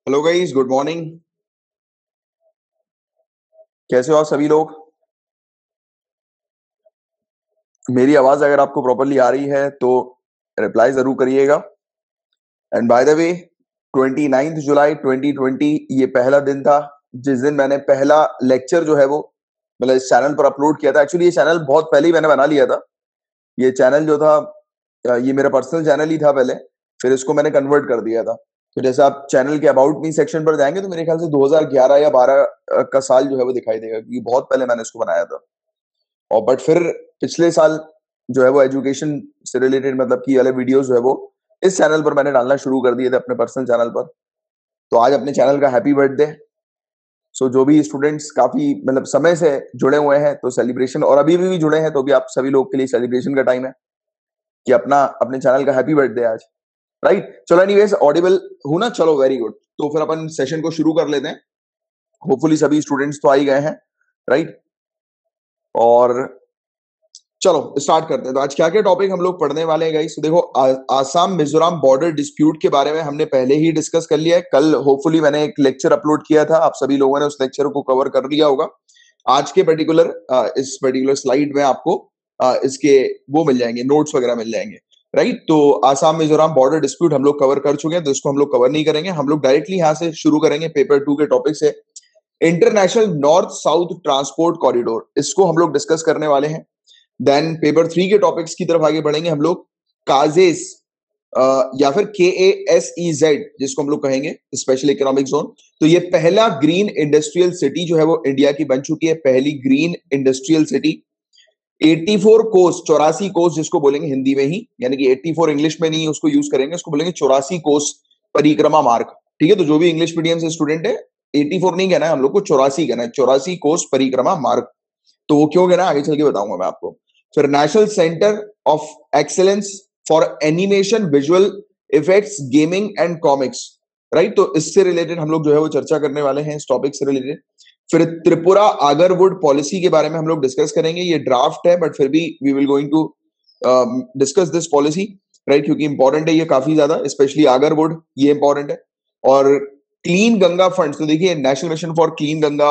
Hello guys, good morning. कैसे हो आप सभी लोग? मेरी आवाज अगर आपको प्रॉपरली आ रही है तो रिप्लाई जरूर करिएगा। एंड बाय द वे, 29 जुलाई 2020 ये पहला दिन था जिस दिन मैंने पहला लेक्चर जो है वो मतलब इस चैनल पर अपलोड किया था। एक्चुअली ये चैनल बहुत पहले ही मैंने बना लिया था। ये चैनल जो था ये मेरा पर्सनल चैनल ही था पहले। फिर इसको मैंने कन्वर्ट कर दिया था। तो जैसे आप चैनल के अबाउट मी सेक्शन पर जाएंगे तो मेरे ख्याल से 2011 या 12 का साल जो है वो दिखाई देगा, क्योंकि बहुत पहले मैंने इसको बनाया था। और बट फिर पिछले साल जो है वो एजुकेशन से रिलेटेड मतलब की वाले वीडियोस जो है वो इस चैनल पर मैंने डालना शुरू कर दिए थे, अपने पर्सनल चैनल पर। तो आज अपने चैनल का हैप्पी बर्थडे। सो जो भी स्टूडेंट्स काफी मतलब समय से जुड़े हुए हैं तो सेलिब्रेशन, और अभी भी जुड़े हैं तो भी आप सभी लोग के लिए सेलिब्रेशन का टाइम है कि अपना अपने चैनल का हैप्पी बर्थडे आज। राइट, चलो एनीवेज ऑडिबल हूं ना? चलो वेरी गुड। तो फिर अपन सेशन को शुरू कर लेते हैं। होपफुली सभी स्टूडेंट्स तो आ ही गए हैं। राइट, और चलो स्टार्ट करते हैं। तो आज क्या क्या टॉपिक हम लोग पढ़ने वाले हैं गाइस? तो देखो, आसाम मिजोरम बॉर्डर डिस्प्यूट के बारे में हमने पहले ही डिस्कस कर लिया है। कल होपफुली मैंने एक लेक्चर अपलोड किया था, आप सभी लोगों ने उस लेक्चर को कवर कर लिया होगा। आज के पर्टिकुलर इस पर्टिकुलर स्लाइड में आपको इसके वो मिल जाएंगे, नोट्स वगैरह मिल जाएंगे। राइट, तो आसाम मिजोरम बॉर्डर डिस्प्यूट हम लोग कवर कर चुके हैं, तो इसको हम लोग कवर नहीं करेंगे। हम लोग डायरेक्टली यहाँ से शुरू करेंगे पेपर 2 के टॉपिक से। International north south transport corridor, इसको हम लोग डिस्कस करने वाले हैं। देन पेपर 3 के टॉपिक्स की तरफ आगे बढ़ेंगे हम लोग। काजेस या फिर KASEZ जिसको हम लोग कहेंगे, स्पेशल इकोनॉमिक जोन। तो ये पहला ग्रीन इंडस्ट्रियल सिटी जो है वो इंडिया की बन चुकी है, पहली ग्रीन इंडस्ट्रियल सिटी। 84 कोस, 84 कोस जिसको बोलेंगे हिंदी में ही, यानी कि 84 इंग्लिश में नहीं उसको यूज करेंगे, उसको बोलेंगे 84 कोस परिक्रमा मार्ग। ठीक है, तो जो भी इंग्लिश मीडियम से स्टूडेंट है 84 नहीं कहना है, हम लोग को 84 कहना है, 84 कोस परिक्रमा मार्ग। तो वो क्यों कहना है आगे चल के बताऊंगा मैं आपको। फिर national centre of excellence for animation, visual effects, gaming and comics. Right, तो इससे रिलेटेड हम लोग जो है वो चर्चा करने वाले हैं, इस टॉपिक से रिलेटेड। फिर त्रिपुरा आगरवुड पॉलिसी के बारे में हम लोग डिस्कस करेंगे। ये ड्राफ्ट है बट फिर भी we will going to discuss this policy. Right, क्योंकि इंपॉर्टेंट है ये काफी ज्यादा, स्पेशली आगरवुड ये इंपॉर्टेंट है। और क्लीन गंगा फंड, तो देखिए national mission for clean Ganga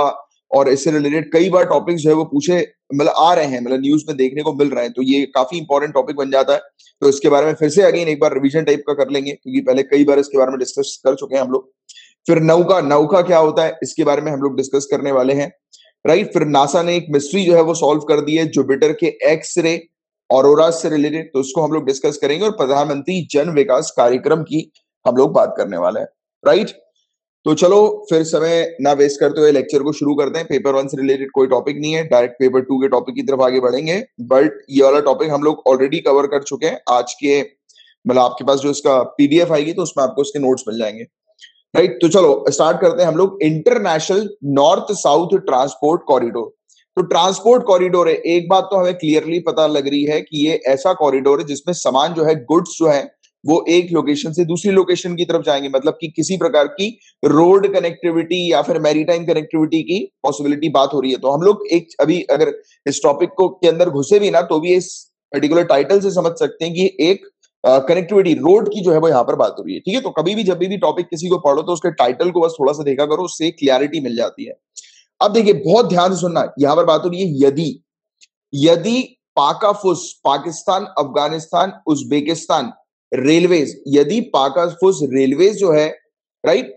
और इससे रिलेटेड कई बार टॉपिक्स जो है वो पूछे मतलब आ रहे हैं, मतलब न्यूज में देखने को मिल रहे हैं, तो ये काफी इंपॉर्टेंट टॉपिक बन जाता है। तो इसके बारे में फिर से अगेन एक बार रिवीजन टाइप का कर लेंगे, क्योंकि पहले कई बार इसके बारे में डिस्कस कर चुके हैं हम लोग। फिर नौका, नौका क्या होता है इसके बारे में हम लोग डिस्कस करने वाले हैं। राइट, फिर नासा ने एक मिस्ट्री जो है वो सॉल्व कर दी है, जुपिटर के एक्स रे ऑरोरा से रिलेटेड, तो उसको हम लोग डिस्कस करेंगे। और प्रधानमंत्री जन विकास कार्यक्रम की हम लोग बात करने वाले हैं। राइट, तो चलो फिर समय ना वेस्ट करते हुए लेक्चर को शुरू करते हैं। पेपर 1 से रिलेटेड कोई टॉपिक नहीं है, डायरेक्ट पेपर 2 के टॉपिक की तरफ आगे बढ़ेंगे। बट ये वाला टॉपिक हम लोग ऑलरेडी कवर कर चुके हैं आज के, मतलब आपके पास जो इसका PDF आएगी तो उसमें आपको उसके नोट्स मिल जाएंगे। राइट, तो चलो स्टार्ट करते हैं हम लोग। International north south transport corridor. तो ट्रांसपोर्ट कॉरिडोर है, एक बात तो हमें क्लियरली पता लग रही है कि ये ऐसा कॉरिडोर है जिसमें सामान जो है, गुड्स जो है वो एक लोकेशन से दूसरी लोकेशन की तरफ जाएंगे, मतलब कि किसी प्रकार की रोड कनेक्टिविटी या फिर मैरीटाइम कनेक्टिविटी की पॉसिबिलिटी बात हो रही है। तो हम लोग एक अभी अगर इस टॉपिक को के अंदर घुसे भी ना तो भी इस पर्टिकुलर टाइटल से समझ सकते हैं कि एक कनेक्टिविटी रोड की जो है वो यहाँ पर बात हो रही है। ठीक है, तो कभी भी जब भी टॉपिक किसी को पढ़ो तो उसके टाइटल को बस थोड़ा सा देखा करो, उससे क्लियरिटी मिल जाती है। अब देखिए बहुत ध्यान से सुनना, यहाँ पर बात हो रही है यदि, यदि पाकाफुस, पाकिस्तान अफगानिस्तान उज्बेकिस्तान रेलवेज, यदि पाकाफुस रेलवेज जो है, राइट,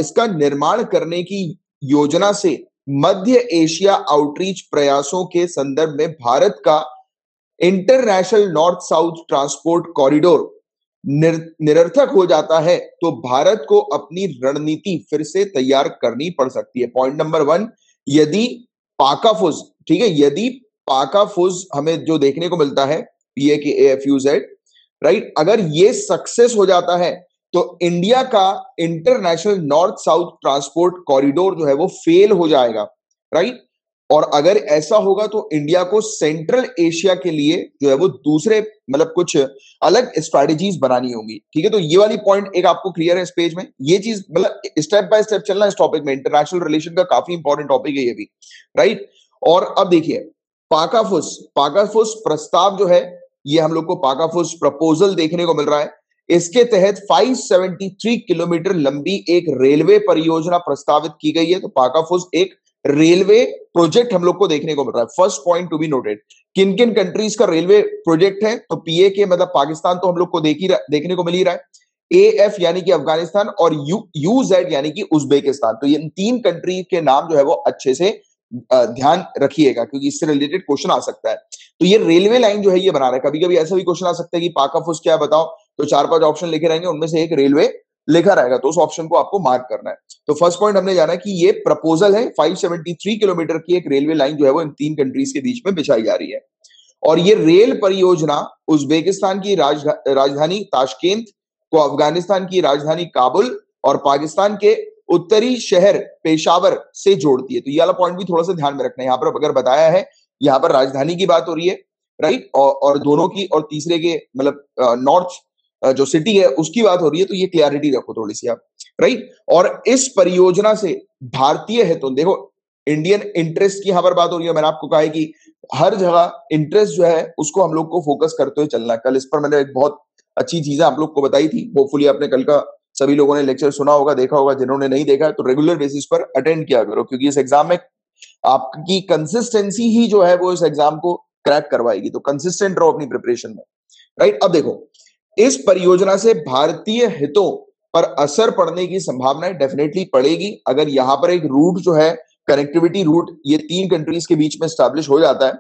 इसका निर्माण करने की योजना से मध्य एशिया आउटरीच प्रयासों के संदर्भ में भारत का international north south transport corridor निरर्थक हो जाता है, तो भारत को अपनी रणनीति फिर से तैयार करनी पड़ सकती है। पॉइंट नंबर 1, यदि पाकाफुस, ठीक है, यदि पाकाफुस हमें जो देखने को मिलता है PAKAFUZ, राइट, अगर ये सक्सेस हो जाता है तो इंडिया का international north south transport corridor जो है वो फेल हो जाएगा। राइट, और अगर ऐसा होगा तो इंडिया को सेंट्रल एशिया के लिए जो है वो दूसरे मतलब कुछ अलग स्ट्रैटेजीज बनानी होंगी। ठीक है, तो ये वाली पॉइंट एक आपको क्लियर है इस पेज में। ये चीज मतलब स्टेप बाय स्टेप चलना इस टॉपिक में, इंटरनेशनल रिलेशन का काफी इंपॉर्टेंट टॉपिक है ये भी। राइट, और अब देखिए पाकाफुस, पाकाफुस प्रस्ताव जो है ये हम लोग को पाकाफुस प्रपोजल देखने को मिल रहा है। इसके तहत 573 किलोमीटर लंबी एक रेलवे परियोजना प्रस्तावित की गई है। तो पाकाफुस एक रेलवे प्रोजेक्ट हम लोग को देखने को मिल रहा है। First point to be noted, किन किन कंट्रीज का रेलवे प्रोजेक्ट है? तो पीए के मतलब पाकिस्तान तो हम लोग को देखने को मिल ही रहा है, एएफ यानी कि अफगानिस्तान, और यूजेड यानी कि उज्बेकिस्तान। तो ये तीन कंट्री के नाम जो है वो अच्छे से ध्यान रखिएगा, क्योंकि इससे रिलेटेड क्वेश्चन आ सकता है। तो ये रेलवे लाइन जो है ये बना रहा है। कभी कभी ऐसा भी क्वेश्चन आ सकता है कि पाकाफुस क्या बताओ, तो 4-5 ऑप्शन लिखे रहेंगे, उनमें से एक रेलवे लिखा रहेगा, तो उस ऑप्शन को आपको मार्क करना है। तो फर्स्ट पॉइंट हमने जाना कि ये प्रपोजल है, 573 किलोमीटर की एक रेलवे लाइन जो है वो इन तीन कंट्रीज के बीच में बिछाई जा रही है। और ये रेल परियोजना उज्बेकिस्तान की राजधानी ताशकेंत को अफगानिस्तान की राजधानी काबुल और पाकिस्तान के उत्तरी शहर पेशावर से जोड़ती है। तो ये वाला पॉइंट भी थोड़ा सा ध्यान में रखना है। यहाँ पर अगर बताया है, यहाँ पर राजधानी की बात हो रही है, राइट, और दोनों की, और तीसरे के मतलब नॉर्थ जो सिटी है उसकी बात हो रही है। तो ये क्लियरिटी रखो थोड़ी सी आप, राइट। और इस परियोजना से भारतीय हितों, देखो इंडियन इंटरेस्ट की यहां पर बात हो रही है। मैंने आपको कहा है कि हर जगह इंटरेस्ट जो है उसको हम लोग को फोकस करते हुए चलना है। कल इस पर मैंने एक बहुत अच्छी चीजें आप लोग को बताई थी। होपफुली आपने कल का सभी लोगों ने लेक्चर सुना होगा, देखा होगा। जिन्होंने नहीं देखा है तो रेगुलर बेसिस पर अटेंड किया करो, क्योंकि इस एग्जाम में आपकी कंसिस्टेंसी ही जो है वो इस एग्जाम को क्रैक करवाएगी। तो कंसिस्टेंट रहो अपनी प्रिपरेशन में, राइट। अब देखो, इस परियोजना से भारतीय हितों पर असर पड़ने की संभावना डेफिनेटली पड़ेगी। अगर यहां पर एक रूट जो है, कनेक्टिविटी रूट, ये तीन कंट्रीज के बीच में स्टैब्लिश हो जाता है,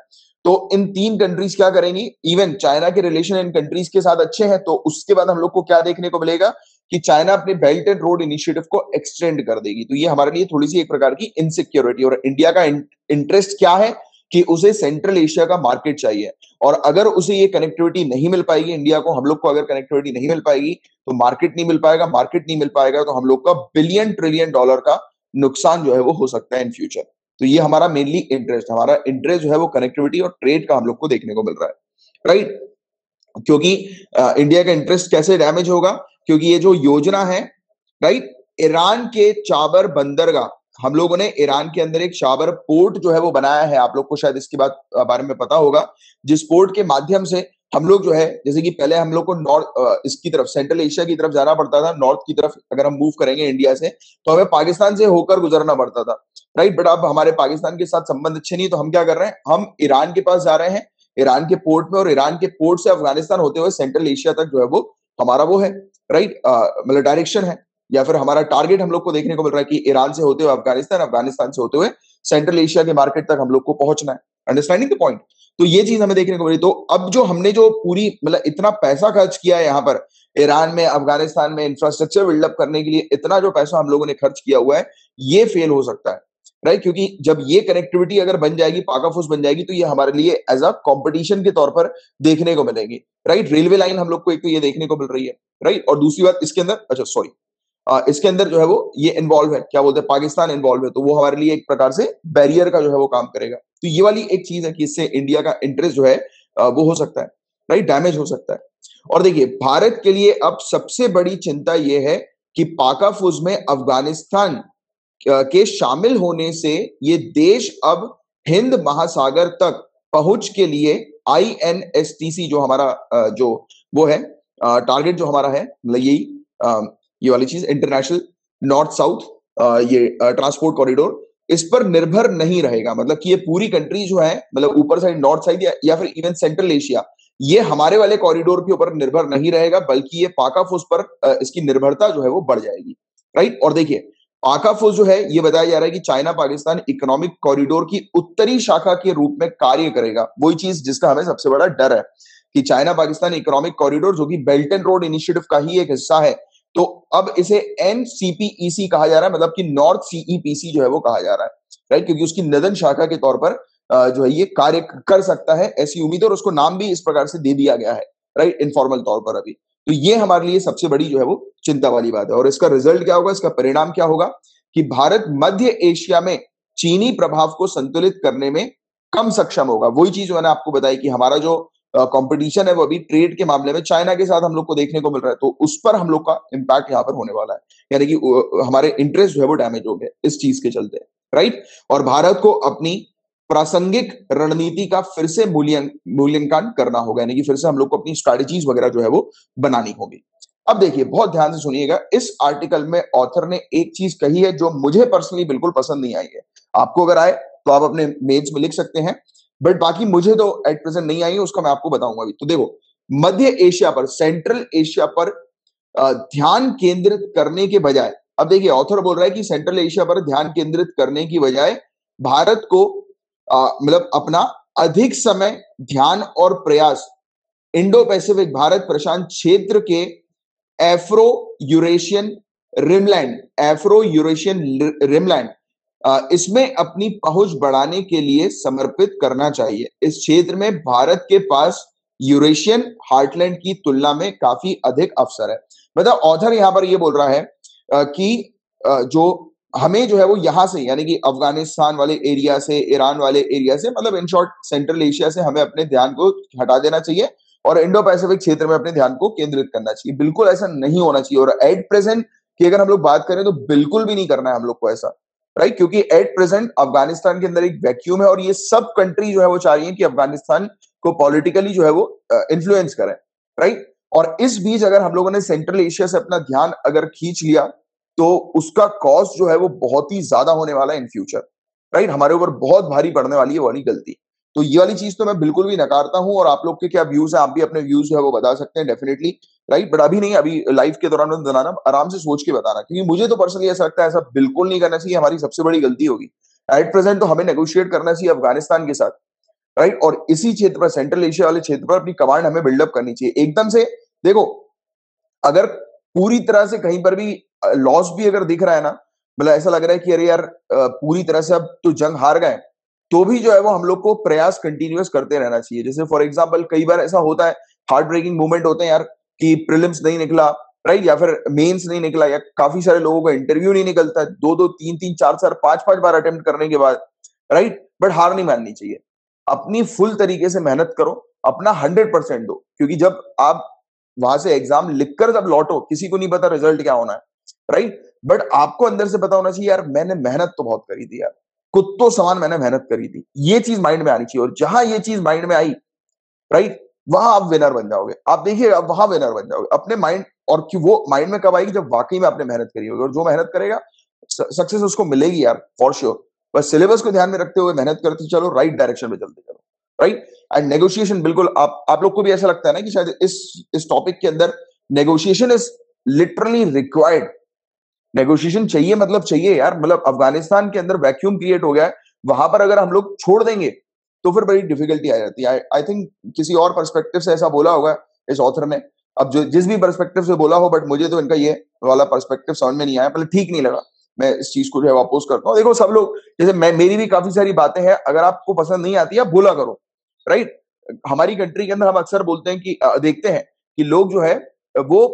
तो इन तीन कंट्रीज क्या करेंगी? इवन चाइना के रिलेशन इन कंट्रीज के साथ अच्छे हैं, तो उसके बाद हम लोग को क्या देखने को मिलेगा कि चाइना अपने बेल्ट एंड रोड इनिशिएटिव को एक्सटेंड कर देगी। तो ये हमारे लिए थोड़ी सी एक प्रकार की इनसिक्योरिटी, और इंडिया का इंटरेस्ट क्या है कि उसे सेंट्रल एशिया का मार्केट चाहिए। और अगर उसे ये कनेक्टिविटी नहीं मिल पाएगी, इंडिया को, हम लोग को अगर कनेक्टिविटी नहीं मिल पाएगी, तो मार्केट नहीं मिल पाएगा। मार्केट नहीं मिल पाएगा तो हम लोग का बिलियन ट्रिलियन डॉलर का नुकसान जो है वो हो सकता है इन फ्यूचर। तो ये हमारा मेनली इंटरेस्ट, हमारा इंटरेस्ट जो है वो कनेक्टिविटी और ट्रेड का हम लोग को देखने को मिल रहा है, राइट। क्योंकि इंडिया का इंटरेस्ट कैसे डैमेज होगा? क्योंकि ये जो योजना है, राइट, ईरान के चाबर बंदरगाह, हम लोगों ने ईरान के अंदर एक चाबर पोर्ट जो है वो बनाया है। आप लोग को शायद इसकी बारे में पता होगा, जिस पोर्ट के माध्यम से हम लोग जो है, जैसे कि पहले हम लोग को नॉर्थ इसकी तरफ, सेंट्रल एशिया की तरफ जाना पड़ता था, नॉर्थ की तरफ अगर हम मूव करेंगे इंडिया से, तो हमें पाकिस्तान से होकर गुजरना पड़ता था, राइट। बट अब हमारे पाकिस्तान के साथ संबंध अच्छे नहीं, तो हम क्या कर रहे हैं, हम ईरान के पास जा रहे हैं, ईरान के पोर्ट में, और ईरान के पोर्ट से अफगानिस्तान होते हुए सेंट्रल एशिया तक जो है वो हमारा वो है, राइट, मतलब डायरेक्शन है, या फिर हमारा टारगेट हम लोग को देखने को मिल रहा है कि ईरान से होते हुए अफगानिस्तान, अफगानिस्तान से होते हुए सेंट्रल एशिया के मार्केट तक हम लोग को पहुंचना है। Understanding the point? तो ये चीज हमें देखने को मिली। तो अब जो हमने जो पूरी मतलब इतना पैसा खर्च किया है यहाँ पर ईरान में, अफगानिस्तान में इंफ्रास्ट्रक्चर बिल्डअप करने के लिए, इतना जो पैसा हम लोगों ने खर्च किया हुआ है, ये फेल हो सकता है, राइट। क्योंकि जब ये कनेक्टिविटी अगर बन जाएगी, पाकाफुस बन जाएगी, तो ये हमारे लिए एज अ कंपटीशन के तौर पर देखने को मिलेगी, राइट। रेलवे लाइन हम लोग को एक तो ये देखने को मिल रही है, राइट। और दूसरी बात इसके अंदर, अच्छा सॉरी, इसके अंदर जो है वो ये इन्वॉल्व है, क्या बोलते हैं, पाकिस्तान इन्वॉल्व है, तो वो हमारे लिए एक प्रकार से बैरियर का जो है वो काम करेगा। तो ये वाली एक चीज है कि इससे इंडिया का इंटरेस्ट जो है वो हो सकता है, राइट, डैमेज हो सकता है। और देखिए, भारत के लिए अब सबसे बड़ी चिंता ये है कि पाकाफुस में अफगानिस्तान के शामिल होने से ये देश अब हिंद महासागर तक पहुंच के लिए INSTC जो हमारा जो वो है टारगेट जो हमारा है, मतलब यही ये वाली चीज, इंटरनेशनल नॉर्थ साउथ ये ट्रांसपोर्ट कॉरिडोर, इस पर निर्भर नहीं रहेगा। मतलब कि ये पूरी कंट्री जो है, मतलब ऊपर साइड नॉर्थ साइड या फिर इवन सेंट्रल एशिया, ये हमारे वाले कॉरिडोर के ऊपर निर्भर नहीं रहेगा, बल्कि ये पाकाफुस पर इसकी निर्भरता जो है वो बढ़ जाएगी, राइट। और देखिए, पाकाफुस जो है ये बताया जा रहा है कि चाइना पाकिस्तान इकोनॉमिक कॉरिडोर की उत्तरी शाखा के रूप में कार्य करेगा। वही चीज जिसका हमें सबसे बड़ा डर है कि चाइना पाकिस्तान इकोनॉमिक कॉरिडोर, जो कि बेल्ट एंड रोड इनिशिएटिव का ही एक हिस्सा है, तो अब इसे NCPEC कहा जा रहा है, मतलब कि नॉर्थ CEPC जो है वो कहा जा रहा है, राइट। क्योंकि उसकी नदन शाखा के तौर पर जो है ये कार्य कर सकता है, ऐसी उम्मीद है, और उसको नाम भी इस प्रकार से दे दिया गया है, राइट, इनफॉर्मल तौर पर अभी। तो ये हमारे लिए सबसे बड़ी जो है वो चिंता वाली बात है। और इसका रिजल्ट क्या होगा, इसका परिणाम क्या होगा कि भारत मध्य एशिया में चीनी प्रभाव को संतुलित करने में कम सक्षम होगा। वही चीज मैंने आपको बताई कि हमारा जो कंपटीशन है वो अभी ट्रेड के मामले में चाइना के साथ हम लोग को देखने को मिल रहा है, तो उस पर हम लोग का इंपैक्ट यहाँ पर होने वाला है, यानी कि हमारे इंटरेस्ट जो है वो डैमेज हो गए इस चीज के चलते, राइट। और भारत को अपनी प्रासंगिक रणनीति का फिर से मूल्यांकन करना होगा, यानी कि फिर से हम लोग को अपनी स्ट्रैटेजीज वगैरह जो है वो बनानी होगी। अब देखिए, बहुत ध्यान से सुनिएगा, इस आर्टिकल में ऑथर ने एक चीज कही है जो मुझे पर्सनली बिल्कुल पसंद नहीं आई है। आपको अगर आए तो आप अपने मेल्स में लिख सकते हैं, बट बाकी मुझे तो एट प्रेजेंट नहीं आई है, उसका मैं आपको बताऊंगा अभी। तो देखो, मध्य एशिया पर, सेंट्रल एशिया पर ध्यान केंद्रित करने के बजाय, अब देखिए ऑथर बोल रहा है कि सेंट्रल एशिया पर ध्यान केंद्रित करने की बजाय भारत को मतलब अपना अधिक समय, ध्यान और प्रयास इंडो पैसिफिक, भारत प्रशांत क्षेत्र के एफ्रो यूरेशियन रिमलैंड इसमें अपनी पहुंच बढ़ाने के लिए समर्पित करना चाहिए। इस क्षेत्र में भारत के पास यूरेशियन हार्टलैंड की तुलना में काफी अधिक अवसर है। मतलब ऑथर यहां पर यह बोल रहा है कि जो हमें जो है वो यहां से, यानी कि अफगानिस्तान वाले एरिया से, ईरान वाले एरिया से, मतलब इन शॉर्ट सेंट्रल एशिया से हमें अपने ध्यान को हटा देना चाहिए और इंडो पैसिफिक क्षेत्र में अपने ध्यान को केंद्रित करना चाहिए। बिल्कुल ऐसा नहीं होना चाहिए। और एट प्रेजेंट की अगर हम लोग बात करें तो बिल्कुल भी नहीं करना है हम लोग को ऐसा, राइट? क्योंकि एट प्रेजेंट अफगानिस्तान के अंदर एक वैक्यूम है और ये सब कंट्री जो है वो चाह रही है कि अफगानिस्तान को पॉलिटिकली जो है वो इन्फ्लुएंस करें, राइट? और इस बीच अगर हम लोगों ने सेंट्रल एशिया से अपना ध्यान अगर खींच लिया तो उसका कॉस्ट जो है वो बहुत ही ज्यादा होने वाला है इन फ्यूचर, राइट? हमारे ऊपर बहुत भारी पड़ने वाली है वाली गलती। तो ये वाली चीज तो मैं बिल्कुल भी नकारता हूं। और आप लोग के क्या व्यूज है, आप भी अपने व्यूज जो है वो बता सकते हैं डेफिनेटली, राइट? बट अभी नहीं, अभी लाइव के दौरान बताना, आराम से सोच के बताना, क्योंकि मुझे तो पर्सनली ऐसा लगता है ऐसा बिल्कुल नहीं करना चाहिए, हमारी सबसे बड़ी गलती होगी। एट प्रेजेंट तो हमें नेगोशिएट करना चाहिए अफगानिस्तान के साथ, राइट? और इसी क्षेत्र पर, सेंट्रल एशिया वाले क्षेत्र पर अपनी कमांड हमें बिल्डअप करनी चाहिए एकदम से। देखो, अगर पूरी तरह से कहीं पर भी लॉस भी अगर दिख रहा है ना, मतलब ऐसा लग रहा है कि अरे यार पूरी तरह से अब तो जंग हार गए, तो भी जो है वो हम लोग को प्रयास कंटिन्यूअस करते रहना चाहिए। जैसे फॉर एग्जांपल कई बार ऐसा होता है, हार्ट ब्रेकिंग मोमेंट होते हैं यार, कि प्रीलिम्स नहीं निकला, राइट? या फिर मेंस नहीं निकला, या काफी सारे लोगों का इंटरव्यू नहीं निकलता, दो दो तीन तीन चार चार पांच पांच बार अटेम्प्ट करने के बाद, राइट? बट हार नहीं माननी चाहिए, अपनी फुल तरीके से मेहनत करो, अपना 100% दो, क्योंकि जब आप वहां से एग्जाम लिखकर जब लौटो, किसी को नहीं पता रिजल्ट क्या होना है, राइट? बट आपको अंदर से पता होना चाहिए यार मैंने मेहनत तो बहुत करी थी यार, कुत्तों समान मैंने मेहनत करी थी। ये चीज माइंड में आनी चाहिए, और जहां ये चीज माइंड में आई, राइट, वहां आप विनर बन जाओगे। आप देखिए, आप वहां विनर बन जाओगे अपने माइंड। और कि वो माइंड में कब आएगी, जब वाकई में आपने मेहनत करी होगी, और जो मेहनत करेगा सक्सेस उसको मिलेगी यार, फॉर श्योर। बस सिलेबस को ध्यान में रखते हुए मेहनत करते चलो, राइट डायरेक्शन में चलते चलो, राइट? एंड नेगोशिएशन, बिल्कुल आप लोग को भी ऐसा लगता है ना कि शायद इस टॉपिक के अंदर negotiation is literally required. Negotiation चाहिए, मतलब चाहिए यार। मतलब अफगानिस्तान के अंदर वैक्यूम क्रिएट हो गया है, वहां पर अगर हम लोग छोड़ देंगे तो फिर बड़ी डिफिकल्टी आ जाती है। आई थिंक किसी और पर्सपेक्टिव से ऐसा बोला होगा इस ऑथर ने, अब जो जिस भी पर्सपेक्टिव से बोला हो, बट मुझे तो इनका ये वाला पर्सपेक्टिव समझ में नहीं आया, मतलब ठीक नहीं लगा। मैं इस चीज को जो है अपोज करता हूँ। देखो सब लोग, जैसे मेरी भी काफी सारी बातें हैं, अगर आपको पसंद नहीं आती आप बोला करो, राइट? हमारी कंट्री के अंदर हम अक्सर बोलते हैं कि देखते हैं कि लोग जो है वो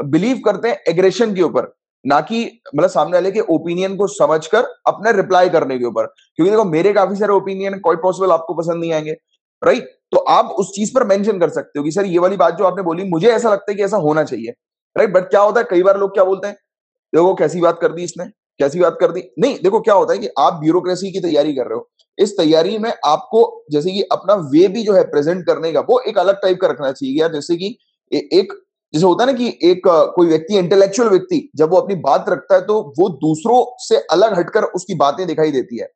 बिलीव करते हैं एग्रेशन के ऊपर, ना कि मतलब सामने वाले के ओपिनियन को समझकर अपने रिप्लाई करने के ऊपर। क्योंकि देखो मेरे काफी सारे ओपिनियन क्वाइट पॉसिबल आपको पसंद नहीं आएंगे, राइट? तो आप उस चीज पर मेंशन कर सकते हो कि सर ये वाली बात जो आपने बोली मुझे ऐसा लगता है कि ऐसा होना चाहिए, राइट? बट क्या होता है, कई बार लोग क्या बोलते हैं, देखो कैसी बात कर दी इसने, कैसी बात कर दी। नहीं, देखो क्या होता है कि आप ब्यूरोक्रेसी की तैयारी कर रहे हो, इस तैयारी में आपको जैसे कि अपना वे भी जो है प्रेजेंट करने का, वो एक अलग टाइप का रखना चाहिए यार। जैसे कि एक जैसे होता है ना कि एक कोई व्यक्ति, इंटेलेक्चुअल व्यक्ति, जब वो अपनी बात रखता है तो वो दूसरों से अलग हटकर उसकी बातें दिखाई देती है,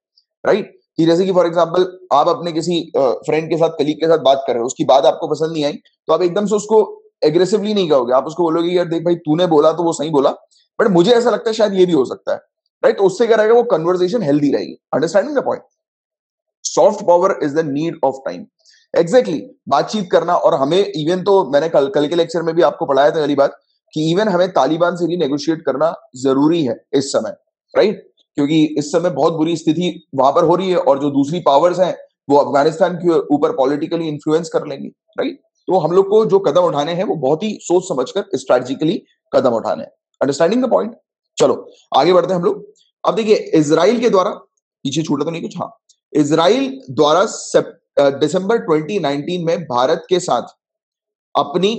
राइट? कि जैसे कि फॉर एग्जांपल आप अपने किसी फ्रेंड के साथ, कलीग के साथ बात कर रहे हो, उसकी बात आपको पसंद नहीं आई, तो आप एकदम से उसको एग्रेसिवली नहीं कहोगे, आप उसको बोलोगे यार देख भाई तूने बोला तो वो सही बोला, बट मुझे ऐसा लगता है शायद ये भी हो सकता है, राइट? तो उससे क्या रहेगा, वो कन्वर्सेशन हेल्दी रहेगी। Understanding the point? Soft power is the need of time. Exactly, बातचीत करना। और हमें इवन, तो मैंने कल के लेक्चर में भी आपको पढ़ाया था वाली बात, कि इवन हमें तालिबान से भी नेगोशिएट करना जरूरी है इस समय, राइट? क्योंकि इस समय बहुत बुरी स्थिति वहां पर हो रही है, और जो दूसरी पावर्स हैं वो अफगानिस्तान के ऊपर पॉलिटिकली इन्फ्लुएंस कर लेंगी, राइट? तो हम लोग को जो कदम उठाने हैं वो बहुत ही सोच समझकर स्ट्रेटेजिकली कदम उठाने हैं। Understanding the point? चलो आगे बढ़ते हैं हम लोग। अब देखिए, इसराइल के द्वारा, पीछे छूटा तो नहीं कुछ? हाँ, इसराइल द्वारा दिसंबर 2019 में भारत के साथ अपनी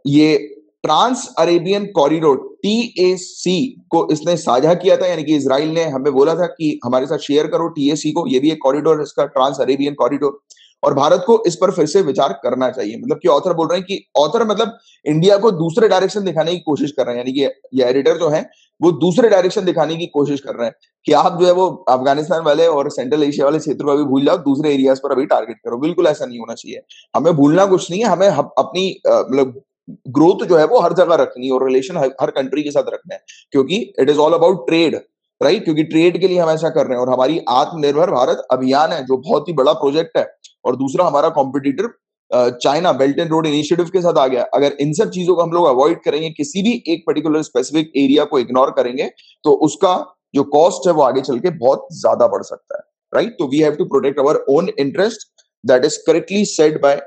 ये ट्रांस अरेबियन कॉरिडोर टीएसी को इसने साझा किया था। यानी कि इसराइल ने हमें बोला था कि हमारे साथ शेयर करो टीएसी को, ये भी एक कॉरिडोर, इसका ट्रांस अरेबियन कॉरिडोर। और भारत को इस पर फिर से विचार करना चाहिए। मतलब कि ऑथर बोल रहे हैं कि ऑथर मतलब इंडिया को दूसरे डायरेक्शन दिखाने की कोशिश कर रहे हैं, यानी कि ये एडिटर जो है वो दूसरे डायरेक्शन दिखाने की कोशिश कर रहे हैं कि आप जो है वो अफगानिस्तान वाले और सेंट्रल एशिया वाले क्षेत्र को अभी भूल जाओ, दूसरे एरियाज पर अभी टारगेट करो। बिल्कुल ऐसा नहीं होना चाहिए। हमें भूलना कुछ नहीं है, हमें अपनी मतलब ग्रोथ जो है वो हर जगह रखनी है और रिलेशन हर कंट्री के साथ रखना है, क्योंकि it is all about trade, right? क्योंकि ट्रेड के लिए हम ऐसा कर रहे हैं और हमारी आत्मनिर्भर भारत अभियान है जो बहुत ही बड़ा प्रोजेक्ट है। और दूसरा हमारा competitor China belt and road initiative के साथ आ गया। अगर इन सब चीजों को हम लोग अवॉइड करेंगे, किसी भी एक पर्टिकुलर स्पेसिफिक एरिया को इग्नोर करेंगे, तो उसका जो कॉस्ट है वो आगे चल के बहुत ज्यादा बढ़ सकता है, राइट? तो we have to protect our own interest, that is correctly said by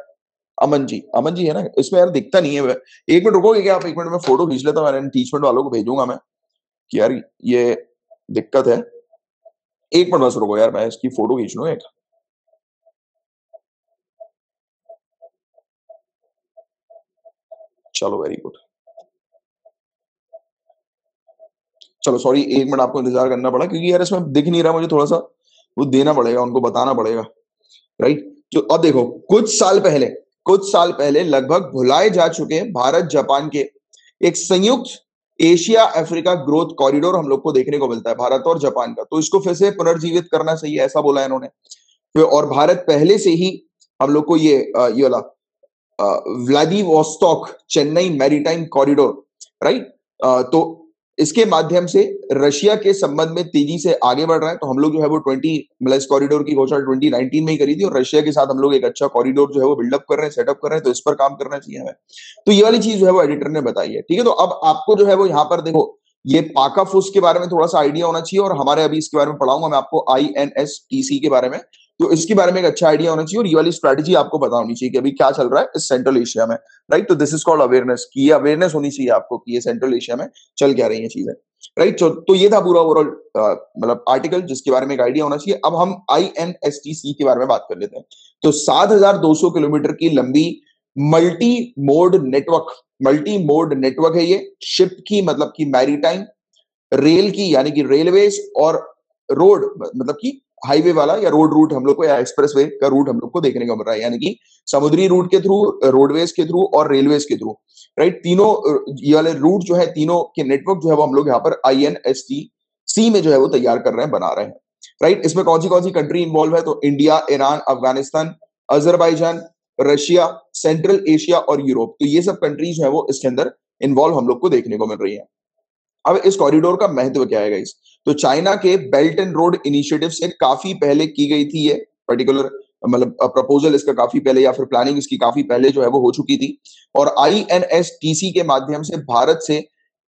Aman ji. Aman ji है ना इसमें? यार दिखता नहीं है। एक मिनट रुकोगे क्या आप? एक मिनट में फोटो खींच लेता हूँ, मैंने टीचमेंट वालों को भेजूंगा मैं कि यार ये दिक्कत है। एक मिनट बस रुको यार, मैं इसकी फोटो खींच लूँ एक। चलो वेरी गुड। चलो सॉरी, एक मिनट आपको इंतजार करना पड़ा क्योंकि यार इसमें दिख नहीं रहा मुझे, थोड़ा सा वो देना पड़ेगा, उनको बताना पड़ेगा, राइट? जो अब देखो, कुछ साल पहले लगभग भुलाए जा चुके भारत जापान के एक संयुक्त एशिया अफ्रीका ग्रोथ कॉरिडोर हम लोग को देखने को मिलता है, भारत और जापान का। तो इसको फिर से पुनर्जीवित करना चाहिए, ऐसा बोला इन्होंने। और भारत पहले से ही हम लोग को ये वाला Vladivostok Chennai maritime corridor, right? तो इसके माध्यम से रशिया के संबंध में तेजी से आगे बढ़ रहा है। तो हम लोग जो है वो 20 मतलब इस कॉरिडोर की घोषणा 2019 में ही करी थी और रशिया के साथ हम लोग एक अच्छा कॉरिडोर जो है वो बिल्डअप कर रहे हैं, सेटअप कर रहे हैं। तो इस पर काम करना चाहिए हमें। तो ये वाली चीज जो है वो एडिटर ने बताई है, ठीक है? तो अब आपको जो है वो यहाँ पर देखो, ये पाका फुस के बारे में थोड़ा सा आइडिया होना चाहिए और हमारे अभी इसके बारे में पढ़ाऊंगा मैं आपको INSTC के बारे में। तो इसके बारे में एक अच्छा आइडिया होना चाहिए और ये वाली स्ट्रैटेजी आपको पता होनी चाहिए कि अभी क्या चल रहा है इस सेंट्रल एशिया में, राइट? तो दिस इज कॉल्ड अवेयरनेस, की ये अवेयरनेस होनी चाहिए आपको कि ये सेंट्रल एशिया में चल क्या रही है चीजें, राइट? तो ये था पूरा ओवरऑल मतलब आर्टिकल जिसके बारे में एक आइडिया होना चाहिए। अब हम INSTC के बारे में बात कर लेते हैं। तो 7,200 किलोमीटर की लंबी मल्टी मल्टी मोड नेटवर्क है ये। शिप की मतलब की मैरीटाइम, रेल की यानी कि रेलवेज, और रोड मतलब कि हाईवे वाला या रोड रूट हम लोग को या एक्सप्रेसवे का रूट हम लोग को देखने को मिल रहा है, यानी कि समुद्री रूट के थ्रू, रोडवेज के थ्रू और रेलवेज के थ्रू, राइट? तीनों ये वाले रूट जो है, तीनों के नेटवर्क जो है वो हम लोग यहाँ पर INSTC में जो है वो तैयार कर रहे हैं, बना रहे हैं, राइट? इसमें कौन सी कंट्री इन्वॉल्व है? तो India, Iran, Afghanistan, Azerbaijan, Russia, central Asia और यूरोप। तो ये सब कंट्रीज जो है वो इसके अंदर इन्वॉल्व हम लोग को देखने को मिल रही है। अब इस कॉरिडोर का महत्व क्या है गाइस? तो चाइना के बेल्ट एंड रोड इनिशिएटिव से काफी पहले की गई थी ये पर्टिकुलर मतलब प्रपोजल इसका काफी पहले या फिर प्लानिंग इसकी काफी पहले जो है वो हो चुकी थी। और INSTC के माध्यम से भारत से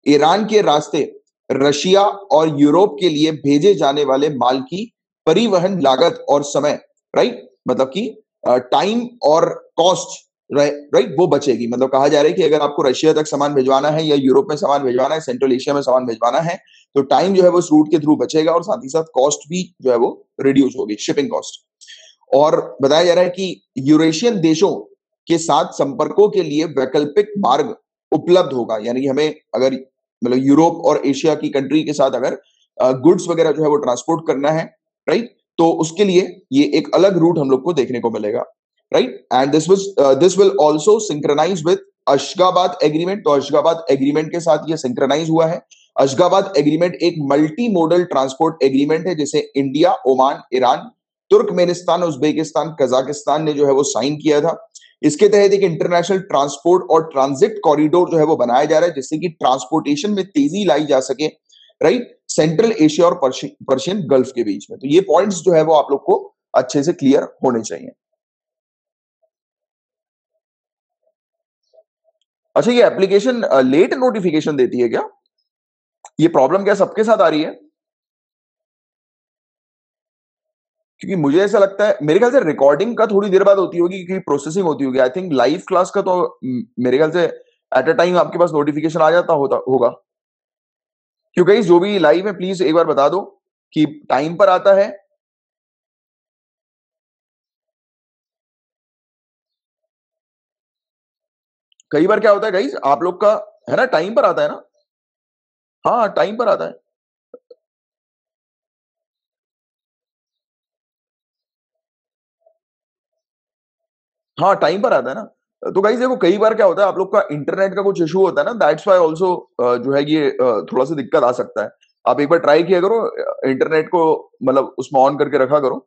ईरान के रास्ते रशिया और यूरोप के लिए भेजे जाने वाले माल की परिवहन लागत और समय, राइट? मतलब कि टाइम और कॉस्ट, राइट, वो बचेगी। मतलब कहा जा रहा है कि अगर आपको रशिया तक सामान भिजवाना है या यूरोप में सामान भिजवाना है, सेंट्रल एशिया में सामान भिजवाना है, तो टाइम जो है वो इस रूट के थ्रू बचेगा और साथ ही साथ कॉस्ट भी जो है वो रिड्यूस होगी, शिपिंग कॉस्ट। और बताया जा रहा है कि यूरेशियन देशों के साथ संपर्कों के लिए वैकल्पिक मार्ग उपलब्ध होगा, यानी कि हमें अगर मतलब यूरोप और एशिया की कंट्री के साथ अगर गुड्स वगैरह जो है वो ट्रांसपोर्ट करना है, राइट, तो उसके लिए ये एक अलग रूट हम लोग को देखने को मिलेगा, right? And this will also synchronise with Ashgabat agreement. तो अशगाबाद एग्रीमेंट के साथ ये सिंक्रोनाइज हुआ है। अशगाबाद एग्रीमेंट एक मल्टी मोडल ट्रांसपोर्ट एग्रीमेंट है जिसे India, Oman, Iran, Turkmenistan, Uzbekistan, Kazakhstan ने जो है वो साइन किया था। इसके तहत एक इंटरनेशनल ट्रांसपोर्ट और ट्रांजिट कॉरिडोर जो है वो बनाया जा रहा है जिससे कि ट्रांसपोर्टेशन में तेजी लाई जा सके, राइट, सेंट्रल एशिया और पर्शियन गल्फ के बीच में। तो ये पॉइंट्स जो है वो आप लोग को अच्छे से क्लियर होने चाहिए। अच्छा, ये एप्लीकेशन लेट नोटिफिकेशन देती है क्या? ये प्रॉब्लम क्या सबके साथ आ रही है? क्योंकि मुझे ऐसा लगता है, मेरे ख्याल से रिकॉर्डिंग का थोड़ी देर बाद होती होगी क्योंकि प्रोसेसिंग होती होगी। आई थिंक लाइव क्लास का तो मेरे ख्याल से एट अ टाइम आपके पास नोटिफिकेशन आ जाता होता होगा। क्योंकि जो भी लाइव है प्लीज एक बार बता दो कि टाइम पर आता है। कई बार क्या होता है गाइस, आप लोग का है ना टाइम पर आता है ना? हाँ, टाइम पर आता है। हाँ, टाइम पर आता है ना। तो गाइस देखो कई बार क्या होता है, आप लोग का इंटरनेट का कुछ इश्यू होता है ना, दैट्स व्हाई आल्सो जो है ये थोड़ा-सा दिक्कत आ सकता है। आप एक बार ट्राई किया करो, इंटरनेट को मतलब उसमें ऑन करके रखा करो।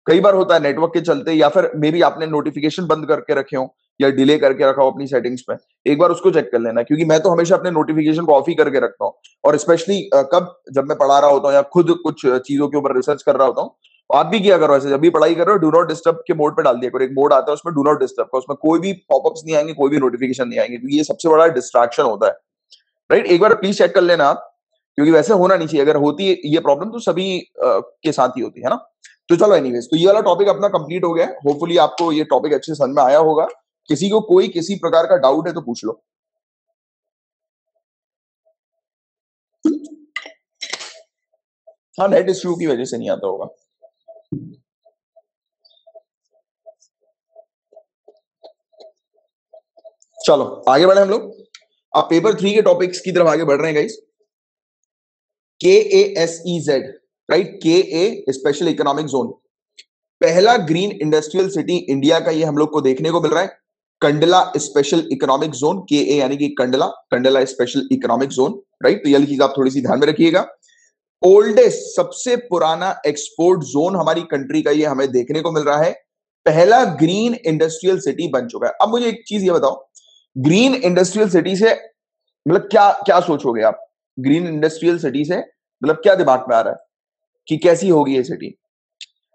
कई बार होता है नेटवर्क के चलते, या फिर मे बी आपने नोटिफिकेशन बंद करके रखे हो या डिले करके रखा हो अपनी सेटिंग्स में। एक बार उसको चेक कर लेना, क्योंकि मैं तो हमेशा अपने नोटिफिकेशन को ऑफ ही करके रखता हूँ। और स्पेशली कब, जब मैं पढ़ा रहा होता हूँ या खुद कुछ चीजों के ऊपर रिसर्च कर रहा होता हूँ। आप भी किया करो ऐसे, जब भी पढ़ाई कर रहे हो डू नॉट डिस्टर्ब के मोड पे डाल दिया करो। एक मोड आता है उसमें डू नॉट डिस्टर्ब का, उसमें कोई भी पॉपअप्स नहीं आएंगे, कोई भी नोटिफिकेशन नहीं आएंगे, क्योंकि ये सबसे बड़ा डिस्ट्रैक्शन होता है। राइट, एक बार प्लीज चेक कर लेना आप, क्योंकि वैसे होना नहीं चाहिए। अगर होती है ये प्रॉब्लम तो सभी के साथ ही होती है ना। तो चलो एनीवेज, तो ये वाला टॉपिक अपना कंप्लीट हो गया है। होपफुली आपको ये टॉपिक अच्छे से समझ में आया होगा। किसी को कोई किसी प्रकार का डाउट है तो पूछ लो। हाँ, नेट इश्यू की वजह से नहीं आता होगा। चलो आगे बढ़े हम लोग। अब पेपर 3 के टॉपिक्स की तरफ आगे बढ़ रहे हैं guys. KASEZ, right, KA special economic zone, पहला ग्रीन इंडस्ट्रियल सिटी इंडिया का ये हम लोग को देखने को मिल रहा है। Kandla special economic zone, KA यानी कि Kandla, Kandla special economic zone. Right, तो ये चीज आप थोड़ी सी ध्यान में रखिएगा। ओल्डेस्ट, सबसे पुराना एक्सपोर्ट जोन हमारी कंट्री का ये हमें देखने को मिल रहा है। पहला ग्रीन इंडस्ट्रियल सिटी बन चुका है। अब मुझे एक चीज ये बताओ, ग्रीन इंडस्ट्रियल सिटी से मतलब क्या क्या सोचोगे आप? ग्रीन इंडस्ट्रियल सिटी से मतलब क्या दिमाग में आ रहा है कि कैसी होगी ये सिटी?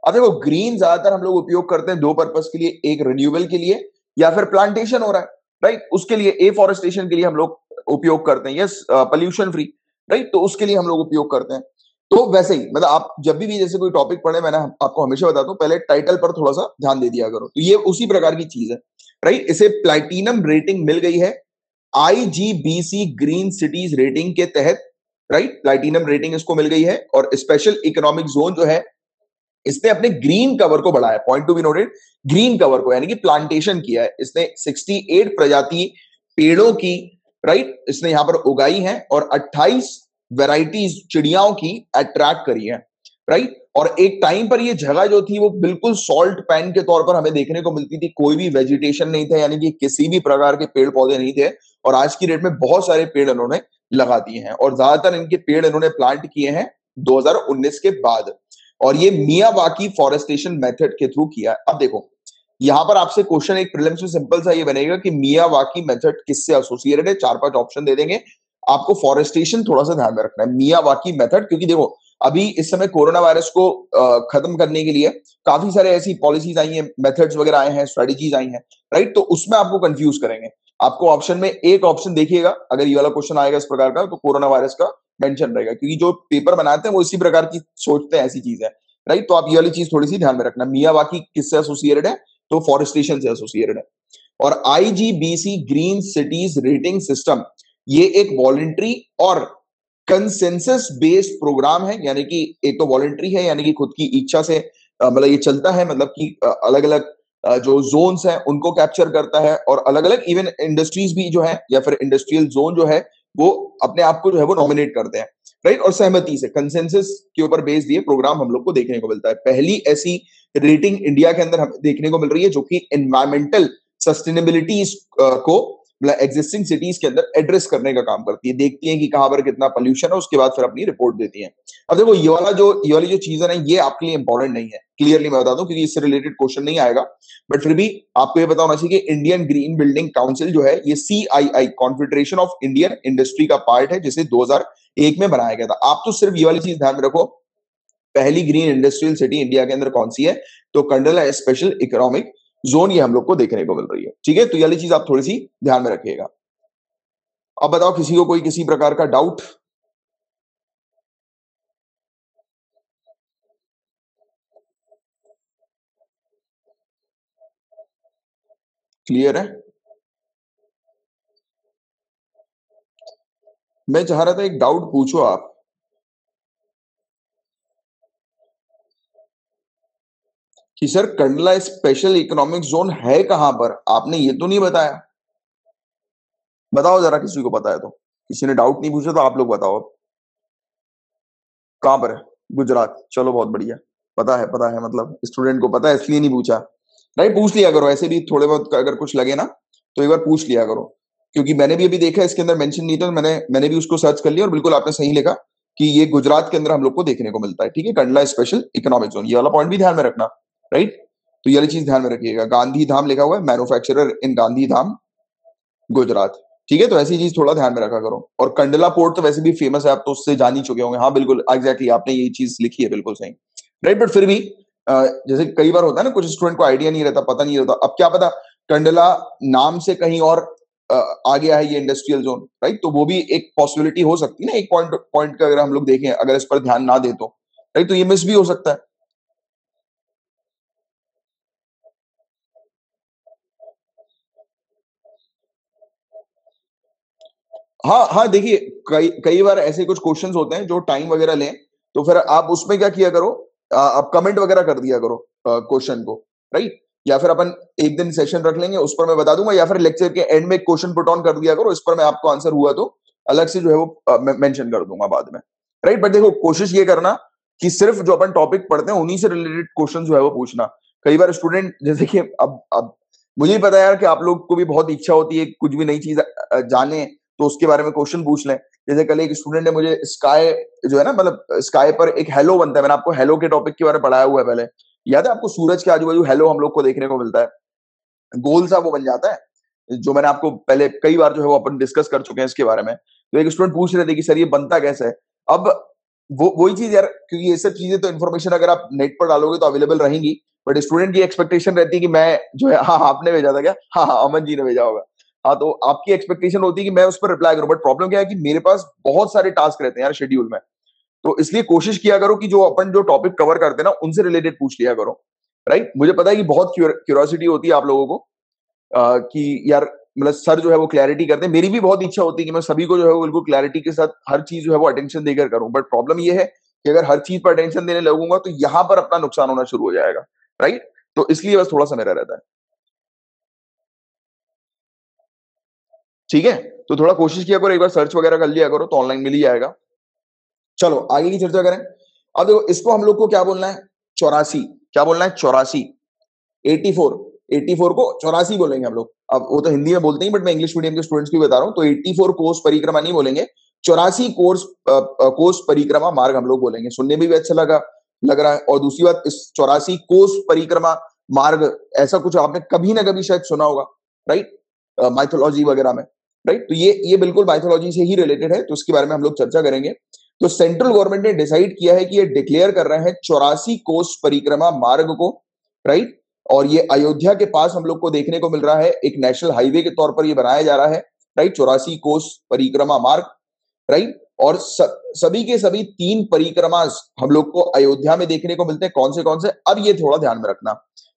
अब देखो, ग्रीन ज्यादातर हम लोग उपयोग करते हैं दो पर्पस के लिए, एक रिन्यूएबल के लिए, या फिर प्लांटेशन हो रहा है, राइट, उसके लिए एफॉरेस्टेशन के लिए हम लोग उपयोग करते हैं। यस, पॉल्यूशन फ्री, राइट, तो उसके लिए हम लोग उपयोग करते हैं। तो वैसे ही मतलब आप जब भी जैसे कोई टॉपिक पढ़े, मैंने आपको हमेशा बताता हूँ पहले टाइटल पर थोड़ा सा ध्यान दे दिया करो। तो ये उसी प्रकार की चीज है, राइट। इसे प्लैटिनम रेटिंग मिल गई है IGBC ग्रीन सिटीज रेटिंग के तहत, राइट, प्लैटिनम रेटिंग इसको मिल गई है। और स्पेशल इकोनॉमिक जोन जो है, इसने अपने ग्रीन कवर को बढ़ाया, point to be noted, green cover को, यानी कि प्लांटेशन किया है इसने। 68 प्रजाति पेड़ों की, राइट, इसने यहां पर उगाई है, और 28 वेराइटीज चिड़ियाओं की अट्रैक्ट करी है, राइट। और एक टाइम पर ये जगह जो थी वो बिल्कुल सॉल्ट पैन के तौर पर हमें देखने को मिलती थी, कोई भी वेजिटेशन नहीं था, यानी कि किसी भी प्रकार के पेड़ पौधे नहीं थे। और आज की डेट में बहुत सारे पेड़ इन्होंने लगा दिए हैं, और ज्यादातर इनके पेड़ इन्होंने प्लांट किए हैं 2019 के बाद। और ये मियावाकी फॉरेस्टेशन मेथड के थ्रू किया है। अब देखो, यहां पर आपसे क्वेश्चन एक प्रीलिम्स में सिंपल सा ये बनेगा कि मियावाकी मेथड किससे एसोसिएटेड है। 4-5 ऑप्शन दे देंगे आपको। फॉरेस्टेशन थोड़ा सा ध्यान में रखना है, मियावाकी मेथड, क्योंकि देखो अभी इस समय कोरोना वायरस को खत्म करने के लिए काफी सारे ऐसी पॉलिसीज आई हैं, मेथड्स वगैरह आए हैं, स्ट्रेटेजीज आई हैं, राइट। तो उसमें आपको कंफ्यूज करेंगे। आपको ऑप्शन में एक ऑप्शन देखिएगा, अगर ये वाला क्वेश्चन आएगा इस प्रकार का, तो कोरोना वायरस का मेंशन रहेगा, क्योंकि जो पेपर बनाते हैं वो इसी प्रकार की सोचते हैं, ऐसी चीज है, राइट। तो आप ये वाली चीज थोड़ी सी ध्यान में रखना। मियावाकी किससे एसोसिएटेड है? तो फॉरेस्टेशन से एसोसिएटेड है। और IGBC green cities rating system, ये एक वॉलंटरी और कंसेंसस बेस्ड प्रोग्राम है, यानी कि एक तो वॉलंटरी है, यानी कि खुद की इच्छा से मतलब ये चलता है, मतलब कि अलग अलग जो जोन्स हैं उनको कैप्चर करता है, और अलग अलग इवन इंडस्ट्रीज भी जो है, या फिर इंडस्ट्रियल जोन जो है, वो अपने आप को जो है वो नॉमिनेट करते हैं, राइट। और सहमति से कंसेंसस के ऊपर बेस्ड ये प्रोग्राम हम लोग को देखने को मिलता है। पहली ऐसी रेटिंग इंडिया के अंदर हमें देखने को मिल रही है जो कि एनवायरमेंटल सस्टेनेबिलिटी को मतलब एग्जिस्टिंग सिटीज के अंदर एड्रेस करने का काम करती है, देखती है कि कहां पर कितना पोल्यूशन है, उसके बाद फिर अपनी रिपोर्ट देती है। अब देखो, ये वाली जो चीज है ना, ये आपके लिए इंपॉर्टेंट नहीं है, क्लियरली मैं बता दूं, क्योंकि इससे रिलेटेड क्वेश्चन नहीं आएगा। बट फिर भी आपको ये पता होना चाहिए कि इंडियन ग्रीन बिल्डिंग काउंसिल जो है, ये CII confederation of Indian industry का पार्ट है, जिसे 2001 में बनाया गया था। आप तो सिर्फ ये वाली चीज ध्यान में रखो, पहली ग्रीन इंडस्ट्रियल सिटी इंडिया के अंदर कौन सी है? तो कंडला स्पेशल इकोनॉमिक जोन, ये हम लोग को देखने को मिल रही है, ठीक है। तो ये वाली चीज आप थोड़ी सी ध्यान में रखिएगा। अब बताओ, किसी को कोई किसी प्रकार का डाउट? क्लियर है? मैं चाह रहा था एक डाउट पूछो आप, कि sir Kandla special economic zone है कहां पर? आपने ये तो नहीं बताया। बताओ जरा, किसी को पता है तो। किसी ने डाउट नहीं पूछा तो आप लोग बताओ अब। कहां पर है? गुजरात, चलो बहुत बढ़िया। पता है, पता है, मतलब स्टूडेंट को पता है, इसलिए नहीं पूछा। राइट? पूछ लिया करो, ऐसे भी थोड़े बहुत अगर कुछ लगे ना तो एक बार पूछ लिया करो, क्योंकि मैंने भी अभी देखा इसके अंदर मेंशन नहीं था, तो मैंने भी उसको सर्च कर लिया और बिल्कुल आपने सही लिखा कि ये गुजरात के अंदर हम लोग को देखने को मिलता है। ठीक है, कंडला स्पेशल इकोनॉमिक जोन, ये वाला पॉइंट भी ध्यान में रखना। राइट, तो ये वाली चीज ध्यान में रखिएगा। गांधी धाम लिखा हुआ है, मैन्युफैक्चरर इन गांधी धाम गुजरात। ठीक है, तो ऐसी चीज थोड़ा ध्यान में रखा करो। और कंडला पोर्ट तो वैसे भी फेमस है, आप तो उससे जान ही चुके होंगे। हाँ बिल्कुल, एग्जैक्टली आपने ये चीज लिखी है, बिल्कुल सही। राइट, बट फिर भी जैसे कई बार होता है ना, कुछ स्टूडेंट को आइडिया नहीं रहता, पता नहीं रहता, अब क्या पता कंडला नाम से कहीं और आ गया है ये इंडस्ट्रियल जोन। राइट, तो वो भी एक पॉसिबिलिटी हो सकती है ना, एक पॉइंट पॉइंट का अगर हम लोग देखें, अगर इस पर ध्यान ना दे तो। राइट, तो ये मिस भी हो सकता है। हाँ हाँ, देखिए कई कई बार ऐसे कुछ क्वेश्चंस होते हैं जो टाइम वगैरह लें, तो फिर आप उसमें क्या किया करो, आप कमेंट वगैरह कर दिया करो क्वेश्चन को। राइट, या फिर अपन एक दिन सेशन रख लेंगे, उस पर मैं बता दूंगा, या फिर लेक्चर के एंड में क्वेश्चन पुट ऑन कर दिया करो, इस पर मैं आपको आंसर हुआ तो अलग से जो है वो मेंशन कर दूंगा बाद में। राइट, बट देखो कोशिश ये करना कि सिर्फ जो अपन टॉपिक पढ़ते हैं उन्हीं से रिलेटेड क्वेश्चन जो है वो पूछना। कई बार स्टूडेंट, जैसे कि अब मुझे ही पता है यार कि आप लोग को भी बहुत इच्छा होती है कुछ भी नई चीज जाने, तो उसके बारे में क्वेश्चन पूछ लें। जैसे कल एक स्टूडेंट ने मुझे स्काई जो है ना, मतलब स्काई पर एक हेलो बनता है, मैंने आपको हेलो के टॉपिक के बारे में पढ़ाया हुआ है पहले, याद है आपको? सूरज के आजू बाजू हेलो हम लोग को देखने को मिलता है, गोल सा वो बन जाता है, जो मैंने आपको पहले कई बार जो है वो अपन डिस्कस कर चुके हैं इसके बारे में। तो एक स्टूडेंट पूछ रहे थे कि सर ये बनता कैसे है। अब वो वही चीज यार, क्योंकि ये सब चीजें तो इन्फॉर्मेशन अगर आप नेट पर डालोगे तो अवेलेबल रहेंगी, बट स्टूडेंट की एक्सपेक्टेशन रहती है कि मैं जो है, हाँ हाँ, आपने भेजा था क्या? हाँ हाँ, अमन जी ने भेजा होगा। हाँ, तो आपकी एक्सपेक्टेशन होती है कि मैं उस पर रिप्लाई करूं, बट प्रॉब्लम क्या है कि मेरे पास बहुत सारे टास्क रहते हैं यार शेड्यूल में। तो इसलिए कोशिश किया करो कि जो अपन जो टॉपिक कवर करते हैं ना उनसे रिलेटेड पूछ लिया करो। राइट, मुझे पता है कि बहुत क्यूरियोसिटी होती है आप लोगों को, कि यार मतलब सर जो है वो क्लैरिटी करते हैं, मेरी भी बहुत इच्छा होती है कि मैं सभी को जो है वो बिल्कुल क्लैरिटी के साथ हर चीज जो है वो अटेंशन देकर करूं, बट प्रॉब्लम ये है कि अगर हर चीज पर अटेंशन देने लगूंगा तो यहां पर अपना नुकसान होना शुरू हो जाएगा। राइट, तो इसलिए बस थोड़ा सा मेरा रहता है। ठीक है, तो थोड़ा कोशिश किया करो, एक बार सर्च वगैरह कर लिया करो तो ऑनलाइन मिल ही जाएगा। चलो आगे की चर्चा करें। अब देखो इसको हम लोग को क्या बोलना है, 84। क्या बोलना है? 84। 84। 84 को 84 बोलेंगे हम लोग। अब वो तो हिंदी में बोलते हैं, बट मैं इंग्लिश मीडियम के स्टूडेंट्स को भी बता रहा हूँ, तो 84 कोस परिक्रमा नहीं बोलेंगे, 84 कोस परिक्रमा मार्ग हम लोग बोलेंगे। सुनने में भी अच्छा लग रहा है। और दूसरी बात, इस 84 कोस परिक्रमा मार्ग, ऐसा कुछ आपने कभी ना कभी शायद सुना होगा। राइट, माइथोलॉजी वगैरह में। राइट, तो ये बिल्कुल माइथोलॉजी से ही रिलेटेड है, तो उसके बारे में हम लोग चर्चा करेंगे। तो सेंट्रल गवर्नमेंट ने डिसाइड किया है कि ये डिक्लेयर कर रहे हैं 84 कोस परिक्रमा मार्ग को। राइट, और ये अयोध्या के पास हम लोग को देखने को मिल रहा है, एक नेशनल हाईवे के तौर पर ये बनाया जा रहा है। राइट, 84 कोस परिक्रमा मार्ग। राइट, और सभी के सभी 3 परिक्रमा हम लोग को अयोध्या में देखने को मिलते हैं। कौन से? अब ये थोड़ा ध्यान में रखना,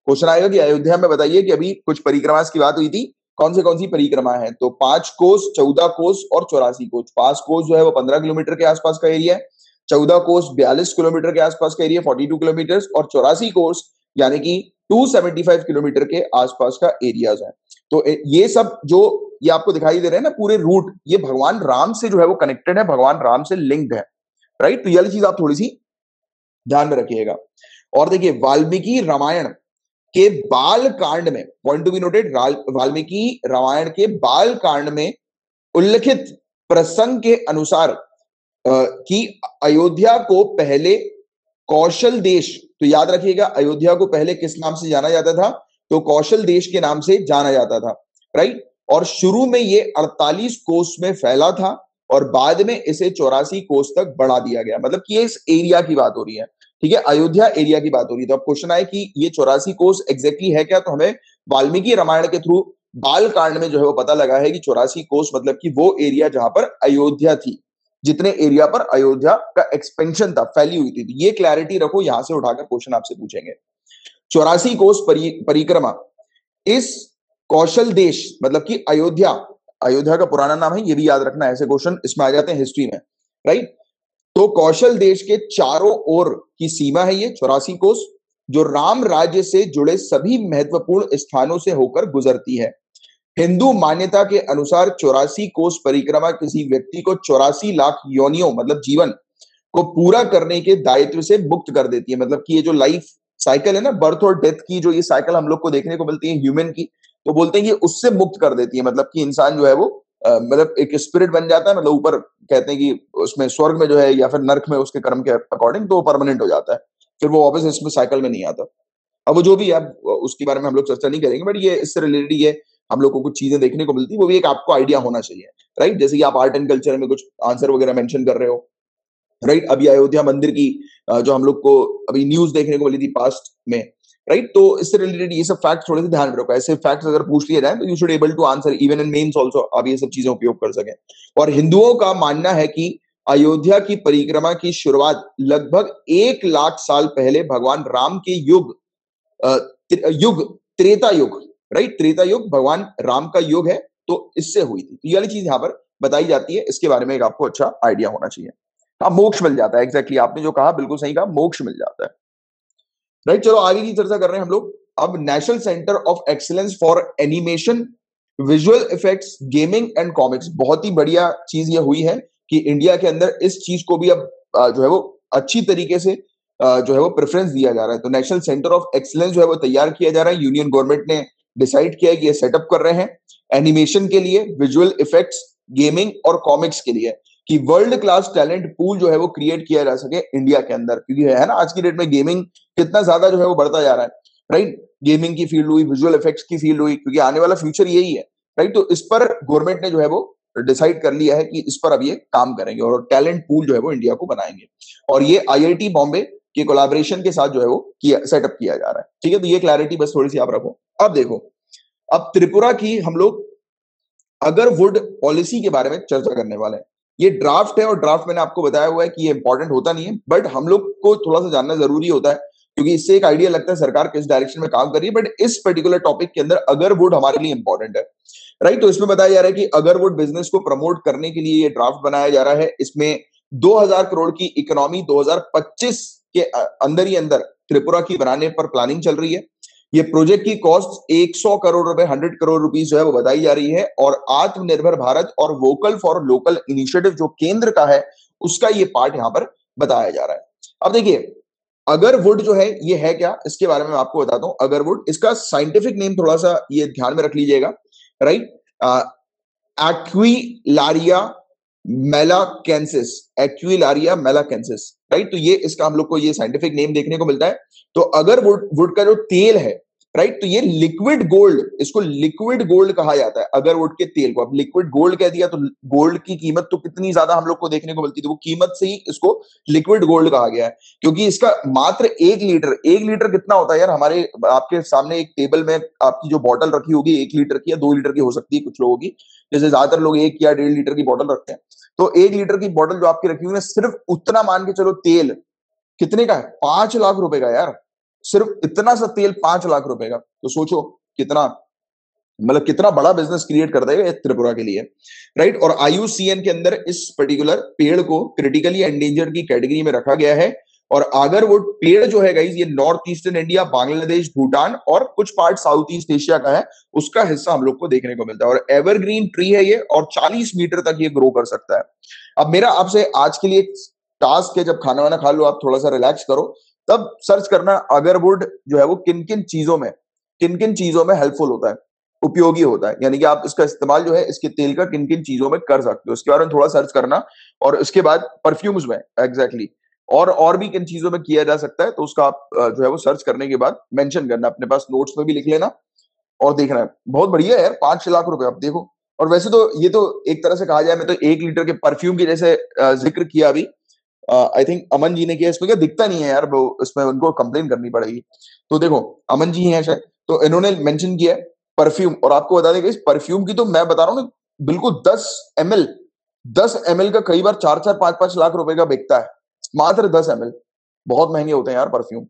क्वेश्चन आएगा कि अयोध्या में बताइए कि अभी कुछ परिक्रमा की बात हुई थी, कौन सी परिक्रमा है? तो 5 कोस, 14 कोस और 84 कोस। 5 कोस जो है वो 15 किलोमीटर के आसपास का एरिया है, 14 कोस 42 किलोमीटर के आसपास का एरिया, 42 किलोमीटर, और 84 कोस यानी कि 275 किलोमीटर के आसपास का एरियाज है। तो ये सब जो ये आपको दिखाई दे रहे हैं ना पूरे रूट, ये भगवान राम से जो है वो कनेक्टेड है, भगवान राम से लिंक्ड है। राइट, तो ये वाली चीज आप थोड़ी सी ध्यान में रखिएगा। और देखिए वाल्मीकि रामायण के बाल कांड में, point to be noted, Valmiki Ramayana के बाल कांड में उल्लिखित प्रसंग के अनुसार कि अयोध्या को पहले कौशल देश, तो याद रखिएगा अयोध्या को पहले किस नाम से जाना जाता था? तो कौशल देश के नाम से जाना जाता था। राइट, और शुरू में ये 48 कोस में फैला था और बाद में इसे 84 कोस तक बढ़ा दिया गया। मतलब कि ये इस एरिया की बात हो रही है। ठीक है, अयोध्या एरिया की बात हो रही है। तो अब क्वेश्चन आए कि ये 84 कोस एग्जैक्टली है क्या? तो हमें वाल्मीकि रामायण के थ्रू बाल कांड में जो है वो पता लगा है कि 84 कोस मतलब कि वो एरिया जहां पर अयोध्या थी, जितने एरिया पर अयोध्या का एक्सपेंशन था, फैली हुई थी। तो ये क्लैरिटी रखो, यहां से उठाकर क्वेश्चन आपसे पूछेंगे। 84 कोस परिक्रमा इस कौशल देश, मतलब कि अयोध्या, अयोध्या का पुराना नाम है, ये भी याद रखना, ऐसे क्वेश्चन इसमें आ जाते हैं हिस्ट्री में। राइट, तो कौशल देश के चारों ओर की सीमा है ये 84 कोस, जो राम राज्य से जुड़े सभी महत्वपूर्ण स्थानों से होकर गुजरती है। हिंदू मान्यता के अनुसार 84 कोस परिक्रमा किसी व्यक्ति को 84 लाख योनियों, मतलब जीवन को पूरा करने के दायित्व से मुक्त कर देती है। मतलब कि ये जो लाइफ साइकिल है ना बर्थ और डेथ की, जो ये साइकिल हम लोग को देखने को मिलती है ह्यूमन की, तो बोलते हैं कि उससे मुक्त कर देती है, मतलब कि इंसान जो है वो मतलब एक स्पिरिट बन जाता है, मतलब ऊपर कहते हैं कि उसमें स्वर्ग में जो है या फिर नर्क में उसके कर्म के अकॉर्डिंग तो परमानेंट हो जाता है, फिर वो वापस इसमें साइकिल में नहीं आता। अब वो जो भी है, अब उसके बारे में हम लोग चर्चा नहीं करेंगे, बट ये इससे रिलेटेड ये हम लोग को कुछ चीजें देखने को मिलती है, वो भी एक आपको आइडिया होना चाहिए, राइट? जैसे कि आप आर्ट एंड कल्चर में कुछ आंसर वगैरह मेंशन कर रहे हो, राइट? अभी अयोध्या मंदिर की जो हम लोग को अभी न्यूज देखने को मिली थी पास्ट में, राइट? तो इससे रिलेटेड ये सब फैक्ट थोड़े से ध्यान में रखो, ऐसे फैक्ट्स अगर पूछ लिए जाए तो you should able to answer even in mains also, आप ये सब चीजें उपयोग कर सकें। और हिंदुओं का मानना है कि अयोध्या की परिक्रमा की शुरुआत लगभग 1 लाख साल पहले भगवान राम के युग त्रेता युग, राइट? त्रेता युग भगवान राम का युग है, तो इससे हुई थी। तो ये वाली चीज यहाँ पर बताई जाती है, इसके बारे में एक आपको अच्छा आइडिया होना चाहिए। हाँ, मोक्ष मिल जाता है, एग्जैक्टली आपने जो कहा बिल्कुल सही कहा, मोक्ष मिल जाता है, राइट? चलो आगे की चर्चा कर रहे हैं हम लोग। अब national centre of excellence for animation, visual effects, gaming and comics, बहुत ही बढ़िया चीज ये हुई है कि इंडिया के अंदर इस चीज को भी अब जो है वो अच्छी तरीके से जो है वो प्रेफरेंस दिया जा रहा है। तो नेशनल सेंटर ऑफ एक्सीलेंस जो है वो तैयार किया जा रहा है, यूनियन गवर्नमेंट ने डिसाइड किया है कि ये सेटअप कर रहे हैं एनिमेशन के लिए, विजुअल इफेक्ट्स, गेमिंग और कॉमिक्स के लिए, कि वर्ल्ड क्लास टैलेंट पूल जो है वो क्रिएट किया जा सके इंडिया के अंदर, क्योंकि है ना आज की डेट में गेमिंग कितना ज्यादा जो है वो बढ़ता जा रहा है, राइट? गेमिंग की फील्ड हुई, विजुअल इफेक्ट्स की फील्ड हुई, क्योंकि आने वाला फ्यूचर यही है, राइट? तो इस पर गवर्नमेंट ने जो है वो डिसाइड कर लिया है कि इस पर अब ये काम करेंगे और टैलेंट पूल जो है वो इंडिया को बनाएंगे, और ये आईआईटी बॉम्बे के कोलैबोरेशन के साथ जो है वो किया सेटअप किया जा रहा है, ठीक है? तो ये क्लैरिटी बस थोड़ी सी आप रखो। अब देखो, अब त्रिपुरा की हम लोग अगर वुड पॉलिसी के बारे में चर्चा करने वाले हैं। ये ड्राफ्ट है और ड्राफ्ट मैंने आपको बताया हुआ है कि ये इंपॉर्टेंट होता नहीं है, बट हम लोग को थोड़ा सा जानना जरूरी होता है, क्योंकि इससे एक आइडिया लगता है सरकार किस डायरेक्शन में काम कर रही है। बट इस पर्टिकुलर टॉपिक के अंदर अगर वुड हमारे लिए इंपॉर्टेंट है, राइट? तो इसमें बताया जा रहा है कि अगर वुड बिजनेस को प्रमोट करने के लिए ये ड्राफ्ट बनाया जा रहा है। इसमें 2000 करोड़ की इकोनॉमी 2025 के अंदर ही अंदर त्रिपुरा की बनाने पर प्लानिंग चल रही है। ये प्रोजेक्ट की कॉस्ट 100 करोड़ रुपए, 100 करोड़ रुपीस जो है वो बताई जा रही है, और आत्मनिर्भर भारत और वोकल फॉर लोकल इनिशिएटिव जो केंद्र का है उसका ये पार्ट यहां पर बताया जा रहा है। अब देखिए, अगर वुड जो है ये है क्या, इसके बारे में मैं आपको बताता हूं। अगर वुड, इसका साइंटिफिक नेम थोड़ा सा ये ध्यान में रख लीजिएगा, राइट? एक्विलारिया मेलाकेंसिस, एक्विलारिया मेलाकेंसिस, राइट? तो ये इसका हम लोग को ये साइंटिफिक नेम देखने को मिलता है। तो अगर वुड का जो तेल है, राइट, तो ये लिक्विड गोल्ड, इसको लिक्विड गोल्ड कहा जाता है अगर वुड के तेल को। अब लिक्विड गोल्ड कह दिया तो गोल्ड की कीमत तो कितनी ज्यादा हम लोग को देखने को मिलती है, तो वो कीमत से ही इसको लिक्विड गोल्ड कहा गया है, क्योंकि इसका मात्र 1 लीटर कितना होता है यार? हमारे आपके सामने एक टेबल में आपकी जो बॉटल रखी होगी 1 लीटर की या 2 लीटर की हो सकती है कुछ लोगों की, जैसे ज्यादातर लोग 1 या 1.5 लीटर की बॉटल रखते हैं। तो 1 लीटर की बॉटल जो आपकी रखी हुई है, सिर्फ उतना मान के चलो तेल कितने का है? 5 लाख रुपए का यार, सिर्फ इतना सा तेल 5 लाख रुपए का। तो सोचो कितना, मतलब कितना बड़ा बिजनेस क्रिएट कर देगा त्रिपुरा के लिए, राइट? और आईयूसीएन के अंदर इस पर्टिकुलर पेड़ को क्रिटिकली एंडेंजर्ड की कैटेगरी में रखा गया है। और अगर वो पेड़ जो है गाइस, ये north eastern India, Bangladesh, Bhutan और कुछ पार्ट साउथ ईस्ट एशिया का है, उसका हिस्सा हम लोग को देखने को मिलता है। और एवरग्रीन ट्री है ये, और 40 मीटर तक ये ग्रो कर सकता है। अब मेरा आपसे आज के लिए टास्क है, जब खाना वाना खा लो, आप थोड़ा सा रिलैक्स करो, तब सर्च करना अगरवुड जो है वो किन किन चीजों में हेल्पफुल होता है, उपयोगी होता है, यानी कि आप इसका इस्तेमाल जो है इसके तेल का किन किन चीजों में कर सकते हो, इसके बारे में थोड़ा सर्च करना। और उसके बाद परफ्यूम्स में एग्जैक्टली और भी किन चीजों में किया जा सकता है, तो उसका आप जो है वो सर्च करने के बाद मेंशन करना, अपने पास नोट्स में भी लिख लेना और देखना है। बहुत बढ़िया है यार, 5 लाख रुपए आप देखो। और वैसे तो ये तो एक तरह से कहा जाए, मैं तो 1 लीटर के परफ्यूम की जैसे जिक्र किया अभी, आई थिंक अमन जी ने किया। इसमें क्या दिखता नहीं है यार, वो इसमें उनको कंप्लेन करनी पड़ेगी। तो देखो, अमन जी हैं शायद, तो इन्होंने मेंशन किया है परफ्यूम। और आपको बता दें कि इस परफ्यूम की तो मैं बता रहा हूँ ना, बिल्कुल 10 ml का कई बार 4-4, 5-5 लाख रुपए का बिकता है, मात्र 10 ml। बहुत महंगे होते हैं यार परफ्यूम।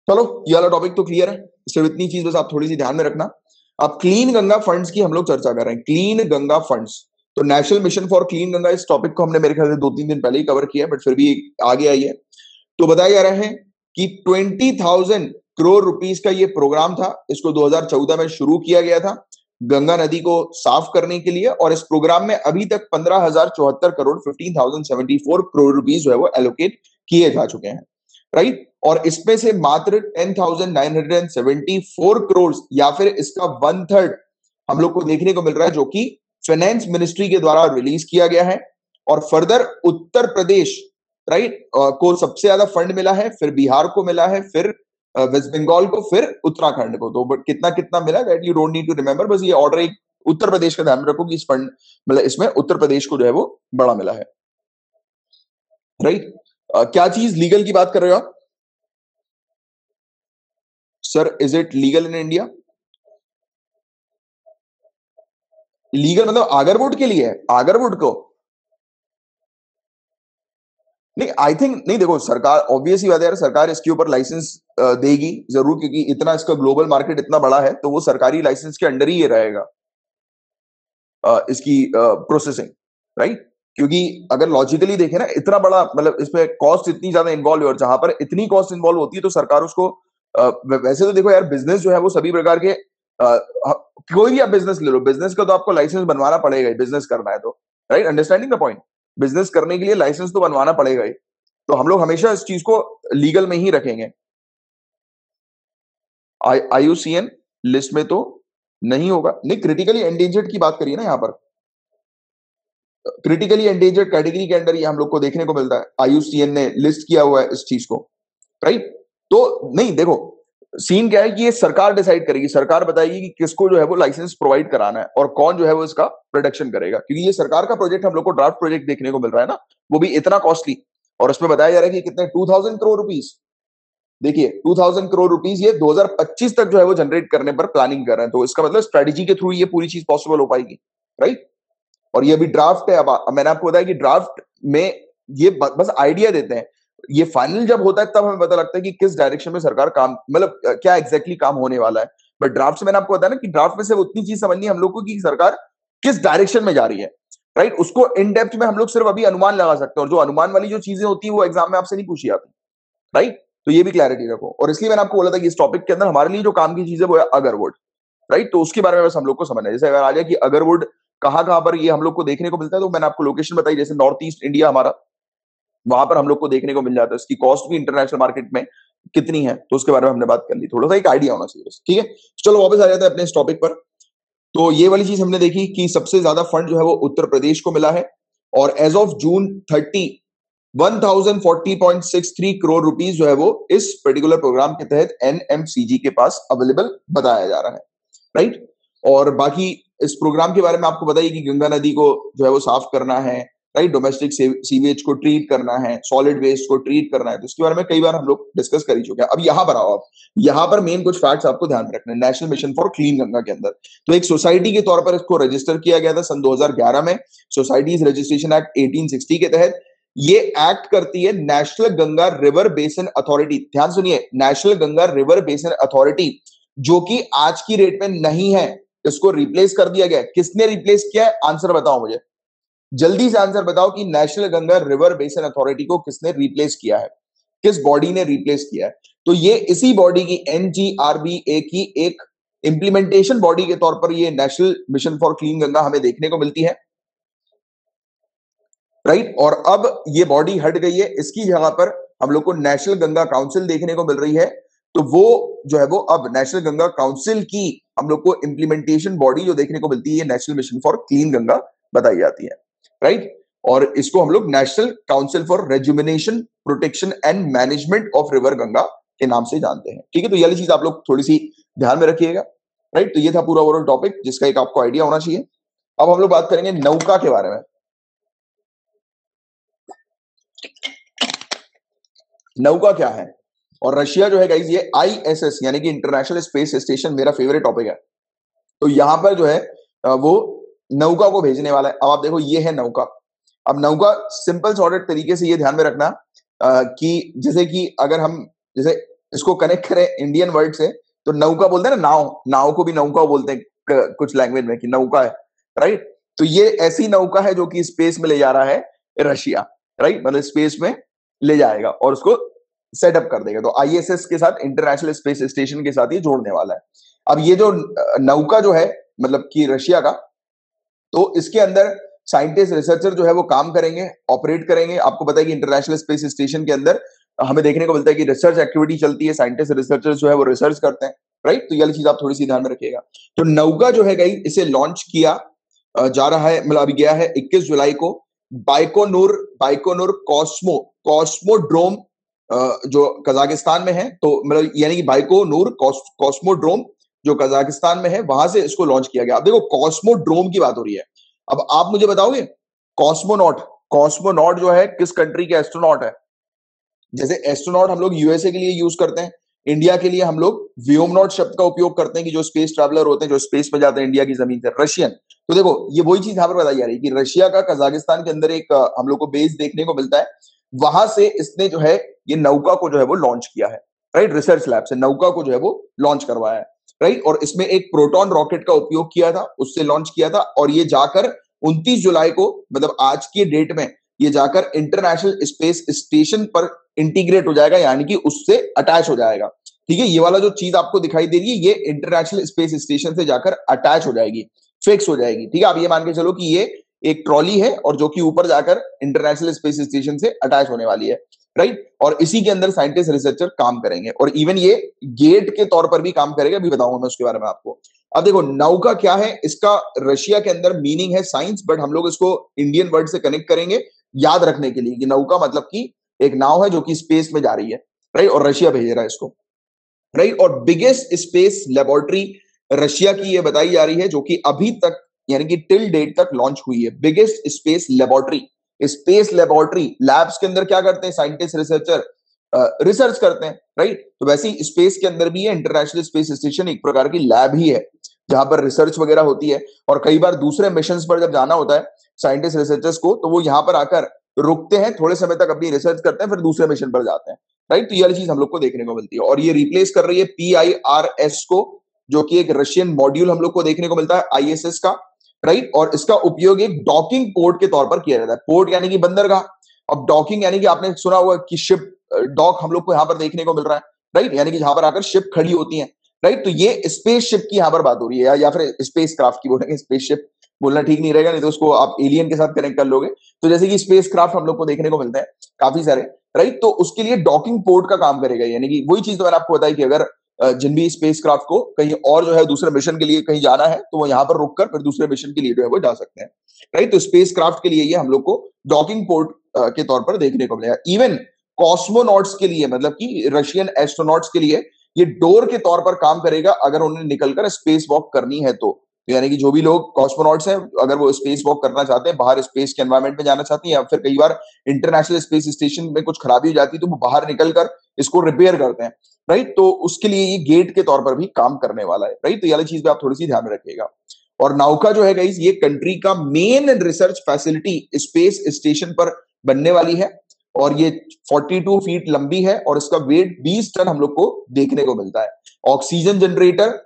चलो, ये वाला टॉपिक तो क्लियर है, सिर्फ इतनी चीज बस आप थोड़ी सी ध्यान में रखना। अब क्लीन गंगा फंड्स की हम लोग चर्चा कर रहे हैं, क्लीन गंगा फंड्स। तो national mission for clean Ganga, इस टॉपिक को हमने मेरे ख्याल से 2-3 दिन पहले ही कवर किया है, बट फिर भी आगे आई है। तो बताया जा रहा है कि 20,000 करोड़ रुपीस का ये प्रोग्राम था, इसको 2014 में शुरू किया गया था गंगा नदी को साफ करने के लिए। और इस प्रोग्राम में अभी तक 15,074 करोड़ 15,074 करोड़ रुपीस जो है वो एलोकेट किए जा चुके हैं। राइट। और इसमें से मात्र 10,974 करोड़ या फिर इसका 1/3 हम लोग को देखने को मिल रहा है, जो कि फाइनेंस मिनिस्ट्री के द्वारा रिलीज किया गया है। और फर्दर उत्तर प्रदेश, राइट, को सबसे ज्यादा फंड मिला है, फिर बिहार को मिला है, फिर वेस्ट बंगाल को, फिर उत्तराखंड को। तो बट कितना कितना मिला that you don't need to remember, बस ये ऑर्डर एक उत्तर प्रदेश का ध्यान रखो कि इस फंड मतलब इसमें उत्तर प्रदेश को जो है वो बड़ा मिला है, राइट। क्या चीज लीगल की बात कर रहे हो आप sir? Is it legal in India? Legal मतलब आगरवुड के लिए है, आगरवुड को नहीं। आई थिंक नहीं, देखो सरकार ऑब्वियसली बात है यार, सरकार इसके ऊपर लाइसेंस देगी जरूर, क्योंकि इतना इसका ग्लोबल मार्केट इतना बड़ा है, तो वो सरकारी लाइसेंस के अंडर ही ये रहेगा इसकी प्रोसेसिंग, राइट। क्योंकि अगर लॉजिकली देखें ना, इतना बड़ा मतलब इसमें कॉस्ट इतनी ज्यादा इन्वॉल्व है, और जहां पर इतनी कॉस्ट इन्वॉल्व होती है तो सरकार उसको वैसे तो देखो यार, बिजनेस जो है वो सभी प्रकार के कोई भी आप बिजनेस ले लो, बिजनेस का तो आपको लाइसेंस बनवाना पड़ेगा ही, बिजनेस करना है तो, right, understanding the point. Business करने के लिए लाइसेंस तो बनवाना पड़ेगा ही, तो हम लोग हमेशा इस चीज को लीगल में ही रखेंगे। आईयूसीएन लिस्ट में तो नहीं होगा, नहीं, क्रिटिकली एंडेंजर्ड की बात करिए ना यहाँ पर, क्रिटिकली एंडेंजर्ड कैटेगरी के अंडर ये हम लोग को देखने को मिलता है, आईयूसीएन ने लिस्ट किया हुआ है इस चीज को, राइट। तो नहीं देखो, सीन क्या है कि ये सरकार डिसाइड करेगी, सरकार बताएगी कि किसको जो है वो लाइसेंस प्रोवाइड कराना है और कौन जो है वो इसका प्रोडक्शन करेगा, क्योंकि ये सरकार का प्रोजेक्ट हम लोग को ड्राफ्ट प्रोजेक्ट देखने को मिल रहा है ना, वो भी इतना कॉस्टली, और उसमें बताया जा रहा है कि कितने 2000 करोड़ रुपीस, देखिए 2000 करोड़ रुपीस ये 2025 तक जो है वो जनरेट करने पर प्लानिंग कर रहे हैं, तो इसका मतलब स्ट्रेटेजी के थ्रू ये पूरी चीज पॉसिबल हो पाएगी, राइट। और ये अभी ड्राफ्ट है, अब मैंने आपको बताया कि ड्राफ्ट में ये बस आइडिया देते हैं, ये फाइनल जब होता है तब हमें पता लगता है कि किस डायरेक्शन में सरकार काम मतलब क्या एग्जैक्टली काम होने वाला है। बट ड्राफ्ट से मैंने आपको बताया ना कि ड्राफ्ट में से उतनी चीज समझनी है हम लोग को कि सरकार किस डायरेक्शन में जा रही है, राइट। उसको इन डेप्थ में हम लोग सिर्फ अभी अनुमान लगा सकते हैं, और जो अनुमान वाली जो चीजें होती है वो एग्जाम में आपसे नहीं पूछी जाती, राइट। तो ये भी क्लैरिटी रखो, और इसलिए मैंने आपको बोला था कि इस टॉपिक के अंदर हमारे लिए जो काम की चीज है वो है अगरवुड, राइट। तो उसके बारे में बस हम लोग को समझना है, जैसे अगर आ जाए कि अगरवुड कहाँ कहाँ पर ये हम लोग को देखने को मिलता है, तो मैंने आपको लोकेशन बताई, जैसे नॉर्थ ईस्ट इंडिया हमारा, वहां पर हम लोग को देखने को मिल जाता है, इसकी कॉस्ट भी इंटरनेशनल मार्केट में कितनी है, तो उसके बारे में हमने बात कर ली, थोड़ा सा एक आइडिया होना चाहिए बस, ठीक है। चलो वापस आ जाते हैं अपने इस टॉपिक पर। तो ये वाली चीज हमने देखी कि सबसे ज्यादा फंड जो है वो उत्तर प्रदेश को मिला है, और as of June 30 1040.63 crore rupees जो है वो इस पर्टिकुलर प्रोग्राम के तहत एनएमसीजी के पास अवेलेबल बताया जा रहा है, राइट। और बाकी इस प्रोग्राम के बारे में आपको बताइए कि गंगा नदी को जो है वो साफ करना है, राइट, डोमेस्टिक सीवेज को ट्रीट करना है, सॉलिड वेस्ट को ट्रीट करना है, तो इसके बारे में कई बार हम लोग डिस्कस कर ही चुके हैं। अब यहाँ पर आओ, आप यहाँ पर मेन कुछ फैक्ट्स आपको ध्यान में रखने हैं। National mission for clean Ganga के अंदर तो एक सोसाइटी के तौर पर इसको रजिस्टर किया गया था सन 2011 में, सोसाइटीज रजिस्ट्रेशन एक्ट 1860 के तहत। ये एक्ट करती है national Ganga river basin authority, ध्यान सुनिए, national Ganga river basin authority, जो कि आज की डेट में नहीं है, इसको रिप्लेस कर दिया गया। किसने रिप्लेस किया है, आंसर बताओ मुझे, जल्दी से आंसर बताओ कि national Ganga river basin authority को किसने रिप्लेस किया है, किस बॉडी ने रिप्लेस किया है। तो ये इसी बॉडी की एनजीआरबीए की एक इंप्लीमेंटेशन बॉडी के तौर पर ये national mission for clean Ganga हमें देखने को मिलती है, राइट। और अब ये बॉडी हट गई है, इसकी जगह पर हम लोग को नेशनल गंगा काउंसिल देखने को मिल रही है। तो वो जो है वो अब नेशनल गंगा काउंसिल की हम लोग को इंप्लीमेंटेशन बॉडी जो देखने को मिलती है, national mission for clean Ganga बताई जाती है, राइट। और इसको हम लोग national council for rejuvenation protection and management of river Ganga के नाम से जानते हैं, ठीक है। तो ये वाली चीज आप लोग थोड़ी सी ध्यान में रखिएगा, राइट। तो ये था पूरा ओवरऑल टॉपिक जिसका एक आपको आइडिया होना चाहिए। अब हम लोग बात करेंगे नौका के बारे में। नौका क्या है, और रशिया जो है गाइस ये आईएसएस यानी कि इंटरनेशनल स्पेस स्टेशन, मेरा फेवरेट टॉपिक है। तो यहां पर जो है वो नौका को भेजने वाला है। अब आप देखो ये है नौका। अब नौका सिंपल सॉर्टेड तरीके से ये ध्यान में रखना कि जैसे कि अगर हम जैसे इसको कनेक्ट करें इंडियन वर्ड से, तो नौका बोलते हैं ना, नाव, नाव को भी नौका बोलते हैं कुछ लैंग्वेज में कि नौका है, राइट। तो ये ऐसी नौका है जो कि स्पेस में ले जा रहा है रशिया, राइट, मतलब स्पेस में ले जाएगा और उसको सेटअप कर देगा। तो आईएसएस के साथ, इंटरनेशनल स्पेस स्टेशन के साथ ये जोड़ने वाला है। अब ये जो नौका जो है मतलब कि रशिया का, तो इसके अंदर साइंटिस्ट रिसर्चर जो है वो काम करेंगे, ऑपरेट करेंगे। आपको पता है कि इंटरनेशनल स्पेस स्टेशन के अंदर हमें देखने को मिलता है कि रिसर्च एक्टिविटी चलती है, साइंटिस्ट रिसर्चर्स जो है वो रिसर्च करते हैं, राइट। तो ये वाली चीज आप थोड़ी सी ध्यान में रखिएगा। तो नौका जो है गाइस इसे लॉन्च किया जा रहा है, मतलब अभी गया है 21 जुलाई को बाइकोनूर बाइकोनूर कॉस्मोड्रोम जो कजाकिस्तान में है। तो मतलब यानी कि बाइकोनूर कॉस्मोड्रोम जो कजाकिस्तान में है वहां से इसको लॉन्च किया गया। अब देखो कॉस्मोड्रोम की बात हो रही है, अब आप मुझे बताओगे कॉस्मोनॉट कॉस्मोनॉट जो है किस कंट्री के एस्ट्रोनॉट है? जैसे एस्ट्रोनॉट हम लोग यूएसए के लिए यूज करते हैं, इंडिया के लिए हम लोग व्योमनॉट शब्द का उपयोग करते हैं कि जो स्पेस ट्रैवलर होते हैं जो स्पेस में जाते हैं इंडिया की जमीन से। रशियन, तो देखो ये वही चीज यहाँ पर बताई जा रही है कि रशिया का कजाकिस्तान के अंदर एक हम लोग को बेस देखने को मिलता है, वहां से इसने जो है ये नौका को जो है वो लॉन्च किया है, राइट। रिसर्च लैब से नौका को जो है वो लॉन्च करवाया है, राइट। और इसमें एक प्रोटॉन रॉकेट का उपयोग किया था, उससे लॉन्च किया था, और ये जाकर 29 जुलाई को मतलब आज की डेट में ये जाकर इंटरनेशनल स्पेस स्टेशन पर इंटीग्रेट हो जाएगा, यानी कि उससे अटैच हो जाएगा। ठीक है, ये वाला जो चीज आपको दिखाई दे रही है ये इंटरनेशनल स्पेस स्टेशन से जाकर अटैच हो जाएगी, फिक्स हो जाएगी। ठीक है, आप ये मान के चलो कि ये एक ट्रॉली है और जो कि ऊपर जाकर इंटरनेशनल स्पेस स्टेशन से अटैच होने वाली है, राइट। और इसी के अंदर साइंटिस्ट रिसर्चर काम करेंगे और इवन ये गेट के तौर पर भी काम करेगा, अभी बताऊंगा मैं उसके बारे में आपको। अब देखो नौका क्या है, इसका रशिया के अंदर मीनिंग है साइंस, बट हम लोग इसको इंडियन वर्ड से कनेक्ट करेंगे याद रखने के लिए कि नौका मतलब कि एक नाव है जो कि स्पेस में जा रही है, राइट, और रशिया भेज रहा है इसको, राइट। और बिगेस्ट स्पेस लेबोरेटरी रशिया की ये बताई जा रही है जो कि अभी तक यानी कि टिल डेट तक लॉन्च हुई है। Biggest space laboratory, space laboratory labs के अंदर क्या करते हैं साइंटिस्ट रिसर्चर रिसर्च करते हैं, राइट। तो वैसे ही स्पेस के अंदर भी है, इंटरनेशनल स्पेस स्टेशन एक प्रकार की लैब ही है जहां पर रिसर्च वगैरह होती है। और कई बार दूसरे मिशन पर जब जाना होता है साइंटिस्ट रिसर्चर्स को तो वो यहाँ पर आकर रुकते हैं, थोड़े समय तक अपनी रिसर्च करते हैं, फिर दूसरे मिशन पर जाते हैं, राइट। तो ये वाली चीज हम लोग को देखने को मिलती है और ये रिप्लेस कर रही है PIRS को, जो कि एक रशियन मॉड्यूल हम लोग को देखने को मिलता है ISS का, राइट। और इसका उपयोग एक डॉकिंग पोर्ट के तौर पर किया जाता है। पोर्ट यानी कि बंदरगाह, अब डॉकिंग यानी कि आपने सुना होगा कि शिप डॉक हम लोग को यहाँ पर देखने को मिल रहा है, राइट, यानी कि जहां पर आकर शिप खड़ी होती है, राइट। तो ये स्पेस शिप की यहाँ पर बात हो रही है, या फिर स्पेस क्राफ्ट की बोलेंगे, स्पेस शिप बोलना ठीक नहीं रहेगा, नहीं तो उसको आप एलियन के साथ कनेक्ट कर लोगे। तो जैसे कि स्पेस क्राफ्ट हम लोग को देखने को मिलते हैं काफी सारे, राइट। तो उसके लिए डॉकिंग पोर्ट का काम करेगा, यानी कि वही चीज तो मैंने आपको बताई कि अगर जिन भी स्पेस क्राफ्ट को कहीं और जो है दूसरे मिशन के लिए कहीं जाना है तो वो यहाँ पर रुककर फिर दूसरे मिशन के लिए जो है वो जा सकते हैं, राइट। तो स्पेस क्राफ्ट के लिए ये हम लोग को डॉकिंग पोर्ट के तौर पर देखने को मिलेगा। इवन कॉस्मोनॉट्स के लिए, मतलब कि रशियन एस्ट्रोनॉट्स के लिए ये डोर के तौर पर काम करेगा अगर उन्हें निकलकर स्पेस वॉक करनी है तो। यानी कि जो भी लोग कॉस्मोनॉट्स हैं अगर वो स्पेस वॉक करना चाहते हैं, बाहर स्पेस के एनवायरमेंट में जाना चाहते हैं, या फिर कई बार इंटरनेशनल स्पेस स्टेशन में कुछ खराबी हो जाती है तो वो बाहर निकलकर इसको रिपेयर करते हैं, राइट। तो उसके लिए ये गेट के तौर पर भी काम करने वाला है, राइट। तो ये वाली चीज पे आप थोड़ी सी ध्यान में रखिएगा। और नौका जो है गाइस ये कंट्री का main research facility space station पर बनने वाली है और ये 42 फीट लंबी है और इसका वेट 20 टन हम लोग को देखने को मिलता है। ऑक्सीजन जनरेटर,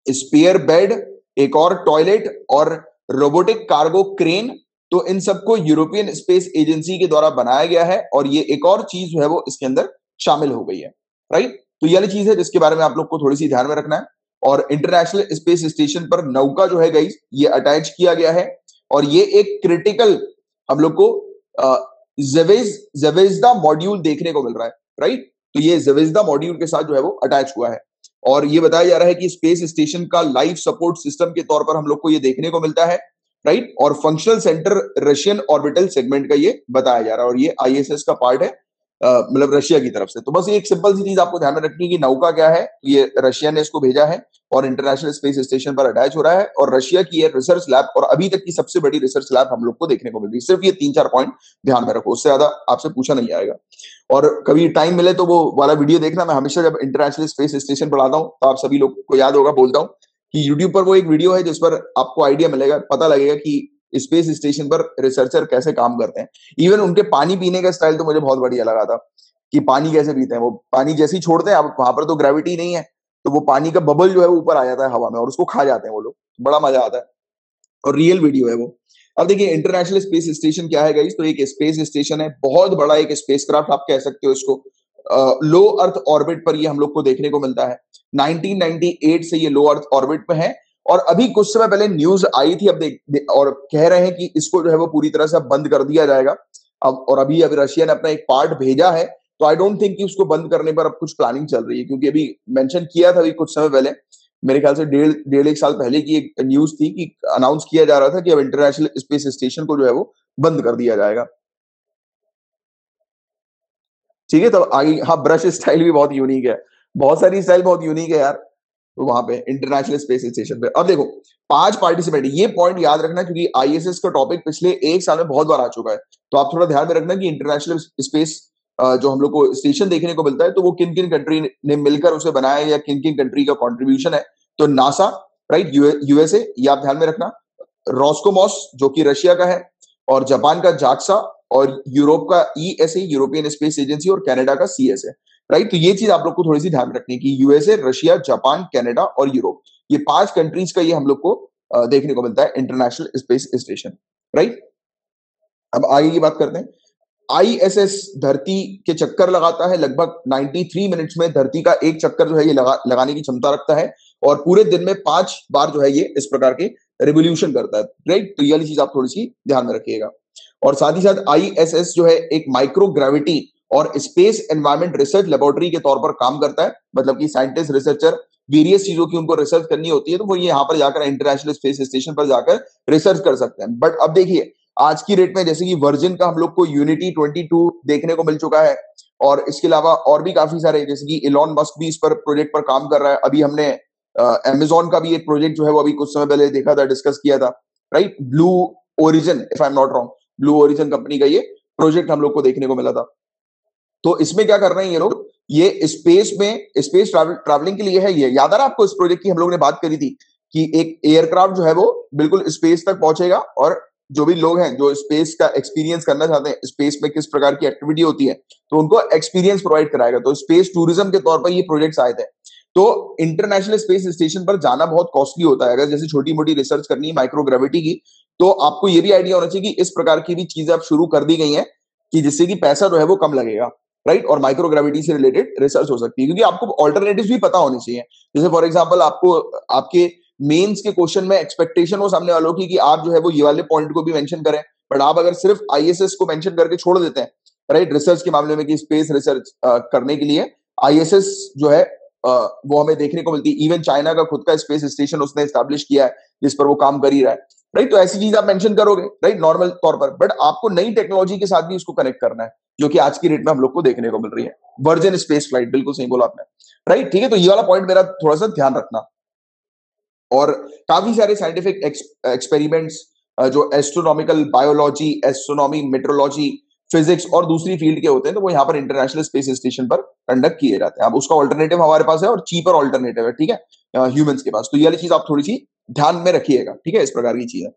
स्पेयर बेड, एक और टॉयलेट और रोबोटिक कार्गो क्रेन, तो इन सबको यूरोपियन स्पेस एजेंसी के द्वारा बनाया गया है और ये एक और चीज जो है वो इसके अंदर शामिल हो गई है, राइट। तो ये वाली चीज है जिसके बारे में आप लोग को थोड़ी सी ध्यान में रखना है। और इंटरनेशनल स्पेस स्टेशन पर नौका जो है गाइस ये अटैच किया गया है और ये एक क्रिटिकल हम लोग को ज़वेज़दा मॉड्यूल देखने को मिल रहा है, राइट। तो ये ज़वेज़दा मॉड्यूल के साथ जो है वो अटैच हुआ है और ये बताया जा रहा है कि स्पेस स्टेशन का लाइफ सपोर्ट सिस्टम के तौर पर हम लोग को ये देखने को मिलता है, राइट। और functional centre Russian orbital segment का ये बताया जा रहा है और ये ISS का पार्ट है, मतलब रशिया की तरफ से। तो बस ये एक सिंपल सी चीज आपको ध्यान में रखनी है कि नौका क्या है, ये रशिया ने इसको भेजा है और इंटरनेशनल स्पेस स्टेशन पर अटैच हो रहा है और रशिया की है रिसर्च लैब और अभी तक की सबसे बड़ी रिसर्च लैब हम लोग को देखने को मिल रही है। सिर्फ ये 3-4 पॉइंट ध्यान में रखो, उससे ज्यादा आपसे पूछा नहीं जाएगा। और कभी टाइम मिले तो वो वाला वीडियो देखना, मैं हमेशा जब इंटरनेशनल स्पेस स्टेशन पर आता हूँ तो आप सभी लोग को याद होगा, बोलता हूँ कि यूट्यूब पर वो एक वीडियो है जिस पर आपको आइडिया मिलेगा, पता लगेगा कि स्पेस स्टेशन पर रिसर्चर कैसे काम करते हैं। इवन उनके पानी पीने का स्टाइल तो मुझे बहुत बढ़िया लगा था कि पानी कैसे पीते हैं। वो पानी जैसे ही छोड़ते हैं, अब वहां पर तो ग्रेविटी नहीं है तो वो पानी का बबल जो है वो ऊपर आ जाता है हवा में और उसको खा जाते हैं वो लोग, बड़ा मजा आता है और रियल वीडियो है वो। अब देखिए इंटरनेशनल स्पेस स्टेशन क्या है गाइस, तो एक स्पेस स्टेशन है, बहुत बड़ा एक स्पेसक्राफ्ट आप कह सकते हो इसको। लो अर्थ ऑर्बिट पर ये हम लोग को देखने को मिलता है। 1998 से ये लो अर्थ ऑर्बिट में है और अभी कुछ समय पहले न्यूज आई थी, अब और कह रहे हैं कि इसको जो है वो पूरी तरह से बंद कर दिया जाएगा। अब और अभी रशिया ने अपना एक पार्ट भेजा है तो आई डोंट थिंक कि उसको बंद करने पर अब कुछ प्लानिंग चल रही है, क्योंकि अभी मेंशन किया था अभी कुछ समय पहले, मेरे ख्याल से डेढ़ एक साल पहले की एक न्यूज थी कि अनाउंस किया जा रहा था कि अब इंटरनेशनल स्पेस स्टेशन को जो है वो बंद कर दिया जाएगा। ठीक है, तो आगे हाँ, ब्रश स्टाइल भी बहुत यूनिक है, बहुत सारी स्टाइल बहुत यूनिक है यार वहां पे इंटरनेशनल स्पेस स्टेशन पे। अब देखो 5 पार्टिसिपेंट, ये पॉइंट याद रखना क्योंकि आईएसएस का टॉपिक पिछले एक साल में बहुत बार आ चुका है, तो आप थोड़ा ध्यान में रखना कि इंटरनेशनल स्पेस जो हम लोग को स्टेशन देखने को मिलता है तो वो किन किन कंट्री ने मिलकर उसे बनाया है या किन किन कंट्री का कॉन्ट्रीब्यूशन है। तो नासा, राइट, यूएसए, ये आप ध्यान में रखना। रॉस्कोमॉस जो कि रशिया का है, और जापान का जाक्सा, और यूरोप का ईएसए यूरोपियन स्पेस एजेंसी, और कनाडा का सीएसए, राइट। तो ये चीज आप लोग को थोड़ी सी ध्यान रखनी है कि यूएसए, रशिया, जापान, कनाडा और यूरोप, ये 5 कंट्रीज का ये हम लोग को देखने को मिलता है इंटरनेशनल स्पेस स्टेशन, राइट। अब आगे की बात करते हैं। आईएसएस धरती के चक्कर लगाता है, लगभग 93 मिनट्स में धरती का एक चक्कर जो है ये लगाने की क्षमता रखता है, और पूरे दिन में 5 बार जो है ये इस प्रकार के रिवोल्यूशन करता है, राइट। तो ये वाली चीज आप थोड़ी सी ध्यान में रखिएगा। और साथ ही साथ आईएसएस जो है एक माइक्रो ग्रेविटी और स्पेस एनवायरमेंट रिसर्च लेबोरेटरी के तौर पर काम करता है, मतलब कि साइंटिस्ट रिसर्चर वेरियस चीजों की उनको रिसर्च करनी होती है तो वो यहाँ पर जाकर इंटरनेशनल स्पेस स्टेशन पर जाकर रिसर्च कर सकते हैं। बट अब देखिए आज की डेट में जैसे कि वर्जिन का हम लोग को यूनिटी 22 देखने को मिल चुका है, और इसके अलावा और भी काफी सारे, जैसे कि इलॉन मस्क भी इस पर प्रोजेक्ट पर काम कर रहा है। अभी हमने अमेजोन का भी एक प्रोजेक्ट जो है वो अभी कुछ समय पहले देखा था, डिस्कस किया था, right. Blue origin, if I am not wrong, blue origin company का ये प्रोजेक्ट हम लोग को देखने को मिला था। तो इसमें क्या कर रहे हैं ये लोग, ये स्पेस में स्पेस ट्रैवलिंग के लिए है। ये याद आ रहा है आपको इस प्रोजेक्ट की हम लोग ने बात करी थी कि एक एयरक्राफ्ट जो है वो बिल्कुल स्पेस तक पहुंचेगा, और जो भी लोग हैं जो स्पेस का एक्सपीरियंस करना चाहते हैं, स्पेस में किस प्रकार की एक्टिविटी होती है, तो उनको एक्सपीरियंस प्रोवाइड कराएगा। तो स्पेस टूरिज्म के तौर पर ये प्रोजेक्ट्स आए थे। तो इंटरनेशनल स्पेस स्टेशन पर जाना बहुत कॉस्टली होता है। अगर जैसे छोटी मोटी रिसर्च करनी है माइक्रोग्रेविटी की, तो आपको ये भी आइडिया होना चाहिए कि इस प्रकार की भी चीजें अब शुरू कर दी गई हैं कि जिससे कि पैसा जो है वो कम लगेगा, राइट। और माइक्रोग्रेविटी से रिलेटेड रिसर्च हो सकती है, क्योंकि आपको ऑल्टरनेटिव भी पता होनी चाहिए। जैसे फॉर एग्जाम्पल आपको आपके मेंस के क्वेश्चन में एक्सपेक्टेशन हो सामने वालों की कि आप जो है वो ये वाले पॉइंट को भी मेंशन करें, बट आप अगर सिर्फ आईएसएस को मेंशन करके छोड़ देते हैं, राइट, रिसर्च के मामले में कि स्पेस रिसर्च करने के लिए आईएसएस जो है वो हमें देखने को मिलती है। इवन चाइना का खुद का स्पेस स्टेशन उसने एस्टैब्लिश किया है जिस पर वो काम कर ही रहा है, राइट। तो ऐसी चीज आप मेंशन करोगे, राइट, नॉर्मल तौर पर, बट आपको नई टेक्नोलॉजी के साथ भी इसको कनेक्ट करना है, जो कि आज की डेट में हम लोग को देखने को मिल रही है। वर्जिन स्पेस फ्लाइट, बिल्कुल सही बोला आपने, राइट। ठीक है, तो ये वाला पॉइंट मेरा थोड़ा सा ध्यान रखना। और काफी सारे साइंटिफिक एक्सपेरिमेंट्स जो astronomical biology, astronomy, metrology, physics और दूसरी फील्ड के होते हैं, तो वो यहाँ पर इंटरनेशनल स्पेस स्टेशन पर कंडक्ट किए जाते हैं। अब उसका ऑल्टरनेटिव हमारे पास है, और चीपर ऑल्टरनेटिव है, ठीक है, ह्यूमंस के पास। तो ये वाली चीज आप थोड़ी सी ध्यान में रखिएगा, ठीक है, इस प्रकार की चीज है।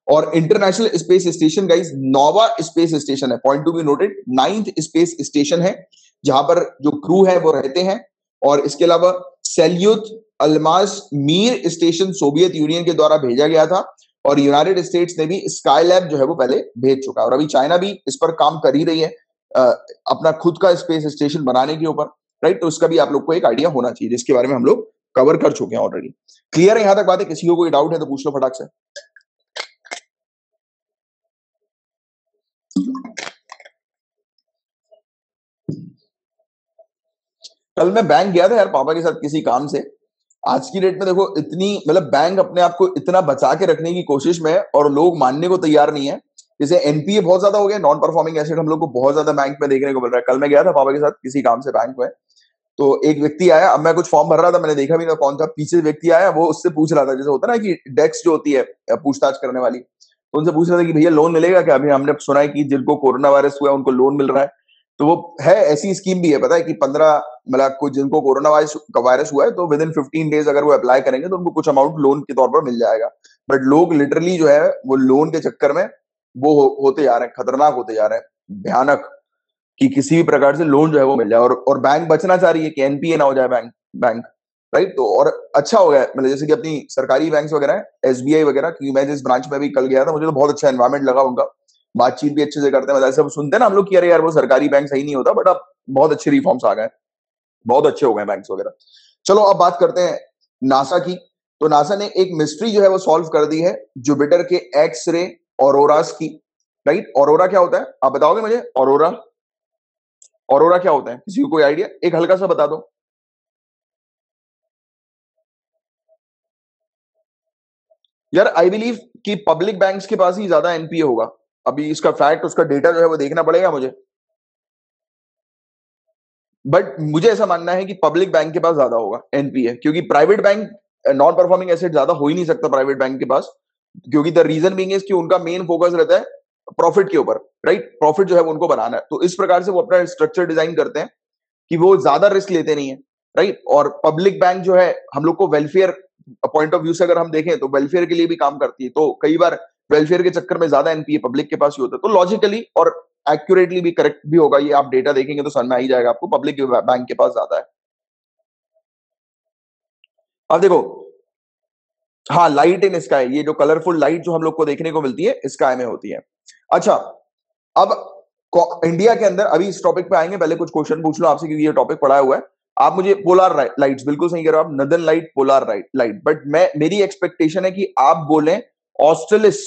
और इंटरनेशनल स्पेस स्टेशन गाइस 9वां स्पेस स्टेशन है, point to be noted, 9th space station है जहां पर जो क्रू है वो रहते हैं। और इसके अलावा Salyut Almaz Mir station Soviet Union के द्वारा भेजा गया था, और यूनाइटेड स्टेट्स ने भी स्काईलैब जो है वो पहले भेज चुका है, और अभी चाइना भी इस पर काम कर ही रही है अपना खुद का स्पेस स्टेशन बनाने के ऊपर, राइट। तो उसका भी आप लोग को एक आइडिया होना चाहिए, जिसके बारे में हम लोग कवर कर चुके हैं ऑलरेडी। क्लियर है यहां तक बातें? किसी को कोई डाउट है तो पूछ लो फटाक से। कल मैं बैंक गया था यार पापा के साथ किसी काम से। आज की डेट में देखो इतनी, मतलब बैंक अपने आप को इतना बचा के रखने की कोशिश में है और लोग मानने को तैयार नहीं है। जैसे एनपीए बहुत ज्यादा हो गया, नॉन परफॉर्मिंग एसेट हम लोग को बहुत ज्यादा बैंक में देखने को मिल रहा है। कल मैं गया था पापा के साथ किसी काम से बैंक में, तो एक व्यक्ति आया, अब मैं कुछ फॉर्म भर रहा था, मैंने देखा भी ना कौन था, पीछे व्यक्ति आया, वो उससे पूछ रहा था, जैसे होता ना कि डेस्क जो होती है पूछताछ करने वाली, तो उनसे पूछ रहा था कि भैया लोन मिलेगा क्या? अभी हमने सुना है कि जिनको कोरोना वायरस हुआ है उनको लोन मिल रहा है। तो वो है, ऐसी स्कीम भी है, पता है कि 15, मतलब कुछ जिनको कोरोना वायरस हुआ है तो विद इन 15 डेज अगर वो अप्लाई करेंगे तो उनको कुछ अमाउंट लोन के तौर पर मिल जाएगा। बट लोग लिटरली जो है वो लोन के चक्कर में वो होते जा रहे हैं, खतरनाक होते जा रहे हैं, भयानक, कि किसी भी प्रकार से लोन जो है वो मिल जाए। और बैंक बचना चाह रही है कि एनपीए ना हो जाए बैंक बैंक राइट। तो और अच्छा हो गया, मतलब जैसे कि अपनी सरकारी बैंक वगैरह है, एसबीआई वगैरह, क्योंकि मैं जिस ब्रांच में भी कल गया था मुझे तो बहुत अच्छा एनवायरमेंट लगा उनका, बातचीत भी अच्छे से करते हैं, मतलब सब सुनते हैं ना हम लोग कि अरे यार वो सरकारी बैंक सही नहीं होता, बट अब बहुत अच्छे रिफॉर्म्स आ गए, बहुत अच्छे हो गए बैंक्स वगैरह। चलो अब बात करते हैं नासा की। तो नासा ने एक मिस्ट्री जो है वो सॉल्व कर दी है, जुपिटर के एक्स रे ऑरोरास की, राइट। ऑरोरा क्या होता है आप बताओगे मुझे? ऑरोरा ऑरोरा क्या होता है? किसी को कोई आइडिया? एक हल्का सा बता दो। यार आई बिलीव कि पब्लिक बैंक्स के पास ही ज्यादा एनपीए होगा। अभी इसका फैक्ट, उसका डेटा जो है वो देखना पड़ेगा मुझे, बट मुझे ऐसा मानना है कि पब्लिक बैंक के पास ज्यादा होगा एनपीए, क्योंकि private bank non performing asset ज्यादा हो ही नहीं सकता प्राइवेट बैंक के पास, क्योंकि द रीजन बीइंग इज कि उनका मेन फोकस रहता है प्रॉफिट के ऊपर, राइट? प्रॉफिट जो है वो उनको बनाना है, तो इस प्रकार से वो अपना स्ट्रक्चर डिजाइन करते हैं कि वो ज्यादा रिस्क लेते नहीं है, राइट? और पब्लिक बैंक जो है हम लोग को वेलफेयर पॉइंट ऑफ व्यू से अगर हम देखें तो वेलफेयर के लिए भी काम करती है, तो कई बार वेलफेयर के चक्कर में ज्यादा एनपीए पब्लिक के पास ही होता है। तो लॉजिकली और एक्यूरेटली भी करेक्ट भी होगा, ये आप डेटा देखेंगे तो समझ में आ ही जाएगा आपको, पब्लिक बैंक के पास ज्यादा है। अब देखो, हाँ, लाइट इन स्काई, ये जो कलरफुल लाइट जो हम लोग को देखने को मिलती है स्काई में होती है। अच्छा, अब इंडिया के अंदर, अभी इस टॉपिक पे आएंगे, पहले कुछ क्वेश्चन पूछ लो आपसे क्योंकि ये टॉपिक पढ़ा हुआ है। आप मुझे पोलर लाइट्स, बिल्कुल सही कह रहे हो आप, northern light, polar light, but मैं, मेरी एक्सपेक्टेशन है कि आप बोलें ऑस्ट्रेलिस।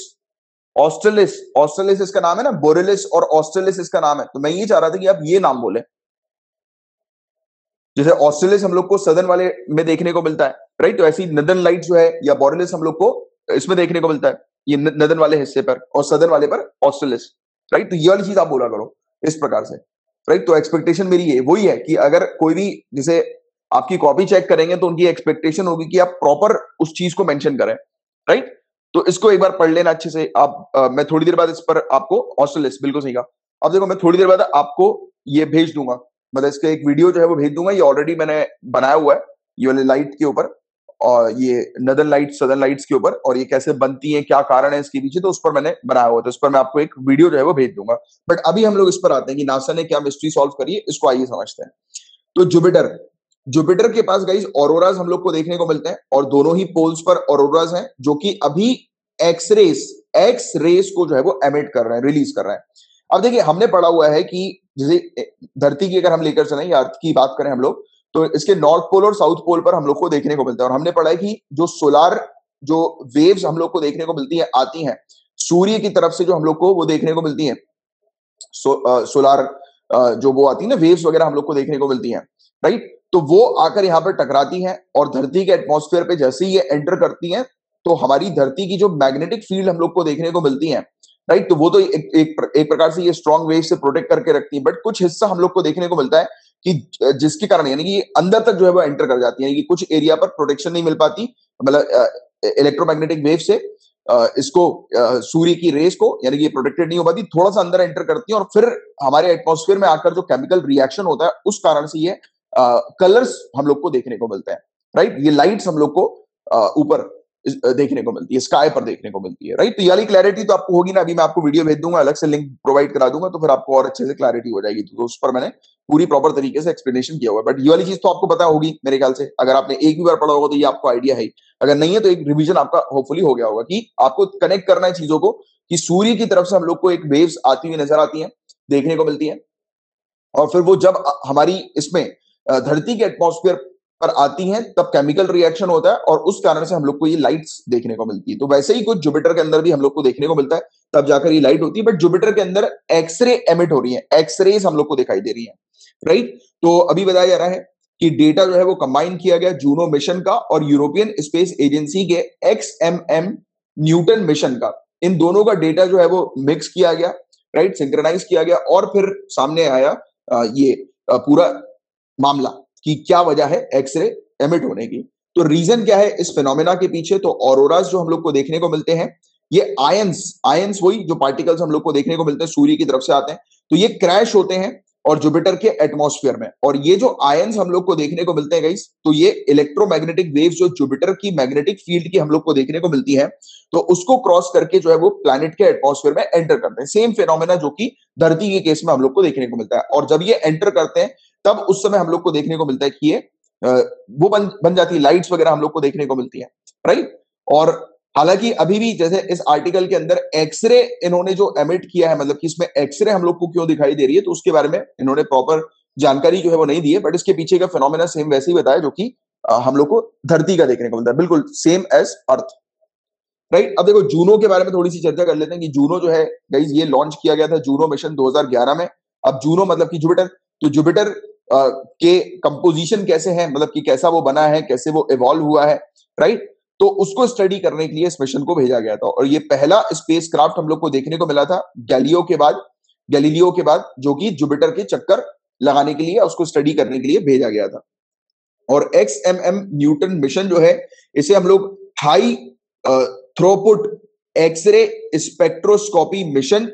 ऑस्ट्रेलिस, ऑस्ट्रेलिस इसका नाम है ना, बोरेलिस और ऑस्ट्रेलिस इसका नाम है, तो मैं ये चाह रहा था कि आप ये नाम बोले। जैसे ऑस्ट्रेलिस हम लोग को सदर्न वाले में देखने को मिलता है, राइट? तो ऐसी नदन लाइट जो है या बोरेलिस हम लोग को इसमें देखने को मिलता है, ये नदन वाले हिस्से पर, और सदर्न वाले पर ऑस्ट्रेलिस, राइट? तो ये वाली चीज आप बोला करो इस प्रकार से, राइट? तो एक्सपेक्टेशन मेरी ये वही है कि अगर कोई भी, जैसे आपकी कॉपी चेक करेंगे तो उनकी एक्सपेक्टेशन होगी कि आप प्रॉपर उस चीज को मेंशन करें, राइट? तो इसको एक बार पढ़ लेना अच्छे से आप। मैं थोड़ी देर बाद इस पर आपको ऑस्ट्रेलिस, बिल्कुल सही कहा। अब देखो, मैं थोड़ी देर बाद आपको ये भेज दूंगा, मतलब इसका एक वीडियो जो है वो भेज दूंगा, ये ऑलरेडी मैंने बनाया हुआ है ये वाले लाइट के ऊपर, और ये नदन लाइट सदर्न लाइट्स के ऊपर, और ये कैसे बनती है, क्या कारण है इसके पीछे, तो उस पर मैंने बनाया हुआ, तो उस पर मैं आपको एक वीडियो जो है वो भेज दूंगा। बट अभी हम लोग इस पर आते हैं कि नासा ने क्या मिस्ट्री सॉल्व करी है, इसको आइए समझते हैं। तो जुपिटर, जुपिटर के पास गाइस ऑरोराज हम लोग को देखने को मिलते हैं, और दोनों ही पोल्स पर ऑरोराज हैं, जो कि अभी एक्स रेस को जो है वो एमिट कर रहे हैं, रिलीज कर रहे हैं। अब देखिए, हमने पढ़ा हुआ है कि जैसे धरती की अगर हम लेकर चलें या अर्थ की बात करें हम लोग, तो इसके नॉर्थ पोल और साउथ पोल पर हम लोग को देखने को मिलता है, और हमने पढ़ा है कि जो सोलार, जो वेव्स हम लोग को देखने को मिलती है, आती हैं सूर्य की तरफ से, जो हम लोग को वो देखने को मिलती है, सोलार जो वो आती है ना, वेव्स वगैरह हम लोग को देखने को मिलती हैं, राइट? तो वो आकर यहाँ पर टकराती हैं, और धरती के एटमॉस्फेयर पे जैसे ही ये एंटर करती हैं, तो हमारी धरती की जो मैग्नेटिक फील्ड हम लोग को देखने को मिलती है, राइट? तो वो तो एक प्रकार से ये स्ट्रॉन्ग वेव से प्रोटेक्ट करके रखती है, बट कुछ हिस्सा हम लोग को देखने को मिलता है कि जिसके कारण, यानी कि अंदर तक जो है वो एंटर कर जाती है, यानी कि कुछ एरिया पर प्रोटेक्शन नहीं मिल पाती, मतलब इलेक्ट्रोमैग्नेटिक वेव से इसको, सूर्य की रेस को, यानी कि ये प्रोटेक्टेड नहीं हो पाती, थोड़ा सा अंदर एंटर करती है, और फिर हमारे एटमॉस्फेयर में आकर जो केमिकल रिएक्शन होता है, उस कारण से ये कलर्स हम लोग को देखने को मिलते हैं, राइट? ये लाइट्स हम लोग को ऊपर देखने को मिलती है, स्काई पर देखने को मिलती है, राइट? तो ये वाली क्लैरिटी तो आपको होगी ना, अभी मैं आपको वीडियो भेज दूंगा, अलग से लिंक प्रोवाइड करा दूंगा, तो फिर आपको और अच्छे से क्लैरिटी हो जाएगी, तो उस पर मैंने पूरी प्रॉपर तरीके से एक्सप्लेनेशन किया हुआ है। बट ये वाली चीज तो आपको पता होगी मेरे ख्याल से, अगर आपने एक भी बार पढ़ा होगा तो ये आपको आइडिया है ही, अगर नहीं है तो एक रिवीजन आपका होपफुली हो गया होगा कि आपको कनेक्ट करना है चीजों को, कि सूर्य की तरफ से हम लोग को एक वेव्स आती हुई नजर आती है, देखने को मिलती है, और फिर वो जब हमारी इसमें धरती के एटमॉस्फेयर पर आती हैं, तब केमिकल रिएक्शन होता है, और उस कारण से हम लोग को ये लाइट्स देखने को मिलती है। तो वैसे ही कुछ जुपिटर के अंदर भी हम लोग को देखने को मिलता है, तब जाकर ये लाइट होती है, बट जुपिटर के अंदर एक्सरे एमिट हो रही है, एक्सरेज हम लोग को दिखाई दे रही है, राइट? तो अभी बताया जा रहा है कि डेटा जो है वो कंबाइन किया गया जूनो मिशन का और यूरोपियन स्पेस एजेंसी के XMM न्यूटन मिशन का, इन दोनों का डेटा जो है वो मिक्स किया गया, राइट, सिंक्रोनाइज किया गया, और फिर सामने आया ये पूरा मामला कि क्या वजह है एक्सरे एमिट होने की। तो रीजन क्या है इस फिनोमेना के पीछे? तो ऑरोरास जो हम लोग को देखने को मिलते हैं, ये आयंस, आयंस वही जो पार्टिकल्स हम लोग को देखने को मिलते हैं सूर्य की तरफ से आते हैं, तो ये क्रैश होते हैं और जुपिटर के एटमॉस्फेयर में, और ये जो आयंस हम लोग को देखने को मिलते हैं गाइस, तो ये इलेक्ट्रोमैग्नेटिक वेव्स जो जुपिटर की मैग्नेटिक फील्ड की हम लोग को देखने को मिलती है, तो उसको क्रॉस करके जो है वो प्लैनेट के एटमॉस्फेयर में एंटर करते हैं, सेम फिनोमेना जो कि धरती के केस में हम लोग को देखने को मिलता है। और जब ये एंटर करते हैं, तब उस समय हम लोग को देखने को मिलता है कि ये वो बन जाती है, लाइट्स वगैरह हम लोग को देखने को मिलती है, राइट? और हालांकि अभी भी जैसे इस आर्टिकल के अंदर एक्सरे इन्होंने जो एमिट किया है, मतलब कि इसमें एक्सरे हम लोग को क्यों दिखाई दे रही है, तो उसके बारे में इन्होंने प्रॉपर जानकारी जो है वो नहीं दी है, बट इसके पीछे का फिनोमेना सेम वैसे ही बताया जो कि हम लोग को धरती का देखने को मिलता है, बिल्कुल सेम एज अर्थ, राइट? अब देखो, जूनो के बारे में थोड़ी सी चर्चा कर लेते हैं कि जूनो जो है गाइस, ये लॉन्च किया गया था जूनो मिशन 2011 में। अब जूनो मतलब कि जुपिटर, तो जुपिटर के कंपोजिशन कैसे है, मतलब कि कैसा वो बना है, कैसे वो इवॉल्व हुआ है, राइट। तो उसको स्टडी करने के लिए इस मिशन को भेजा गया था, और ये पहला स्पेसक्राफ्ट हम लोग को देखने को मिला था गैलीलियो के बाद, जो कि जुपिटर के चक्कर लगाने के लिए, उसको स्टडी करने के लिए भेजा गया था। और XMM न्यूटन मिशन जो है, इसे हम लोग high throughput x-ray spectroscopy mission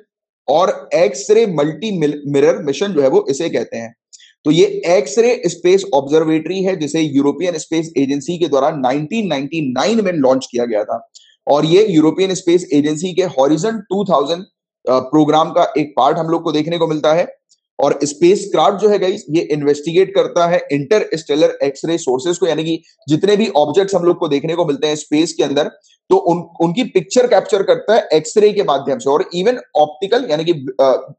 और एक्सरे मल्टी मिरर मिशन जो है वो इसे कहते हैं। तो ये एक्सरे स्पेस ऑब्जर्वेटरी है, जिसे यूरोपियन स्पेस एजेंसी के द्वारा 1999 में लॉन्च किया गया था, और ये यूरोपियन स्पेस एजेंसी के हॉरिजन 2000 प्रोग्राम का एक पार्ट हम लोग को देखने को मिलता है। और स्पेस क्राफ्ट जो है गाइस, ये इन्वेस्टिगेट करता है इंटरस्टेलर एक्सरे सोर्सेज को, यानी कि जितने भी ऑब्जेक्ट्स हम लोग को देखने को मिलते हैं स्पेस के अंदर, तो उनकी पिक्चर कैप्चर करता है एक्सरे के माध्यम से, और इवन ऑप्टिकल यानी कि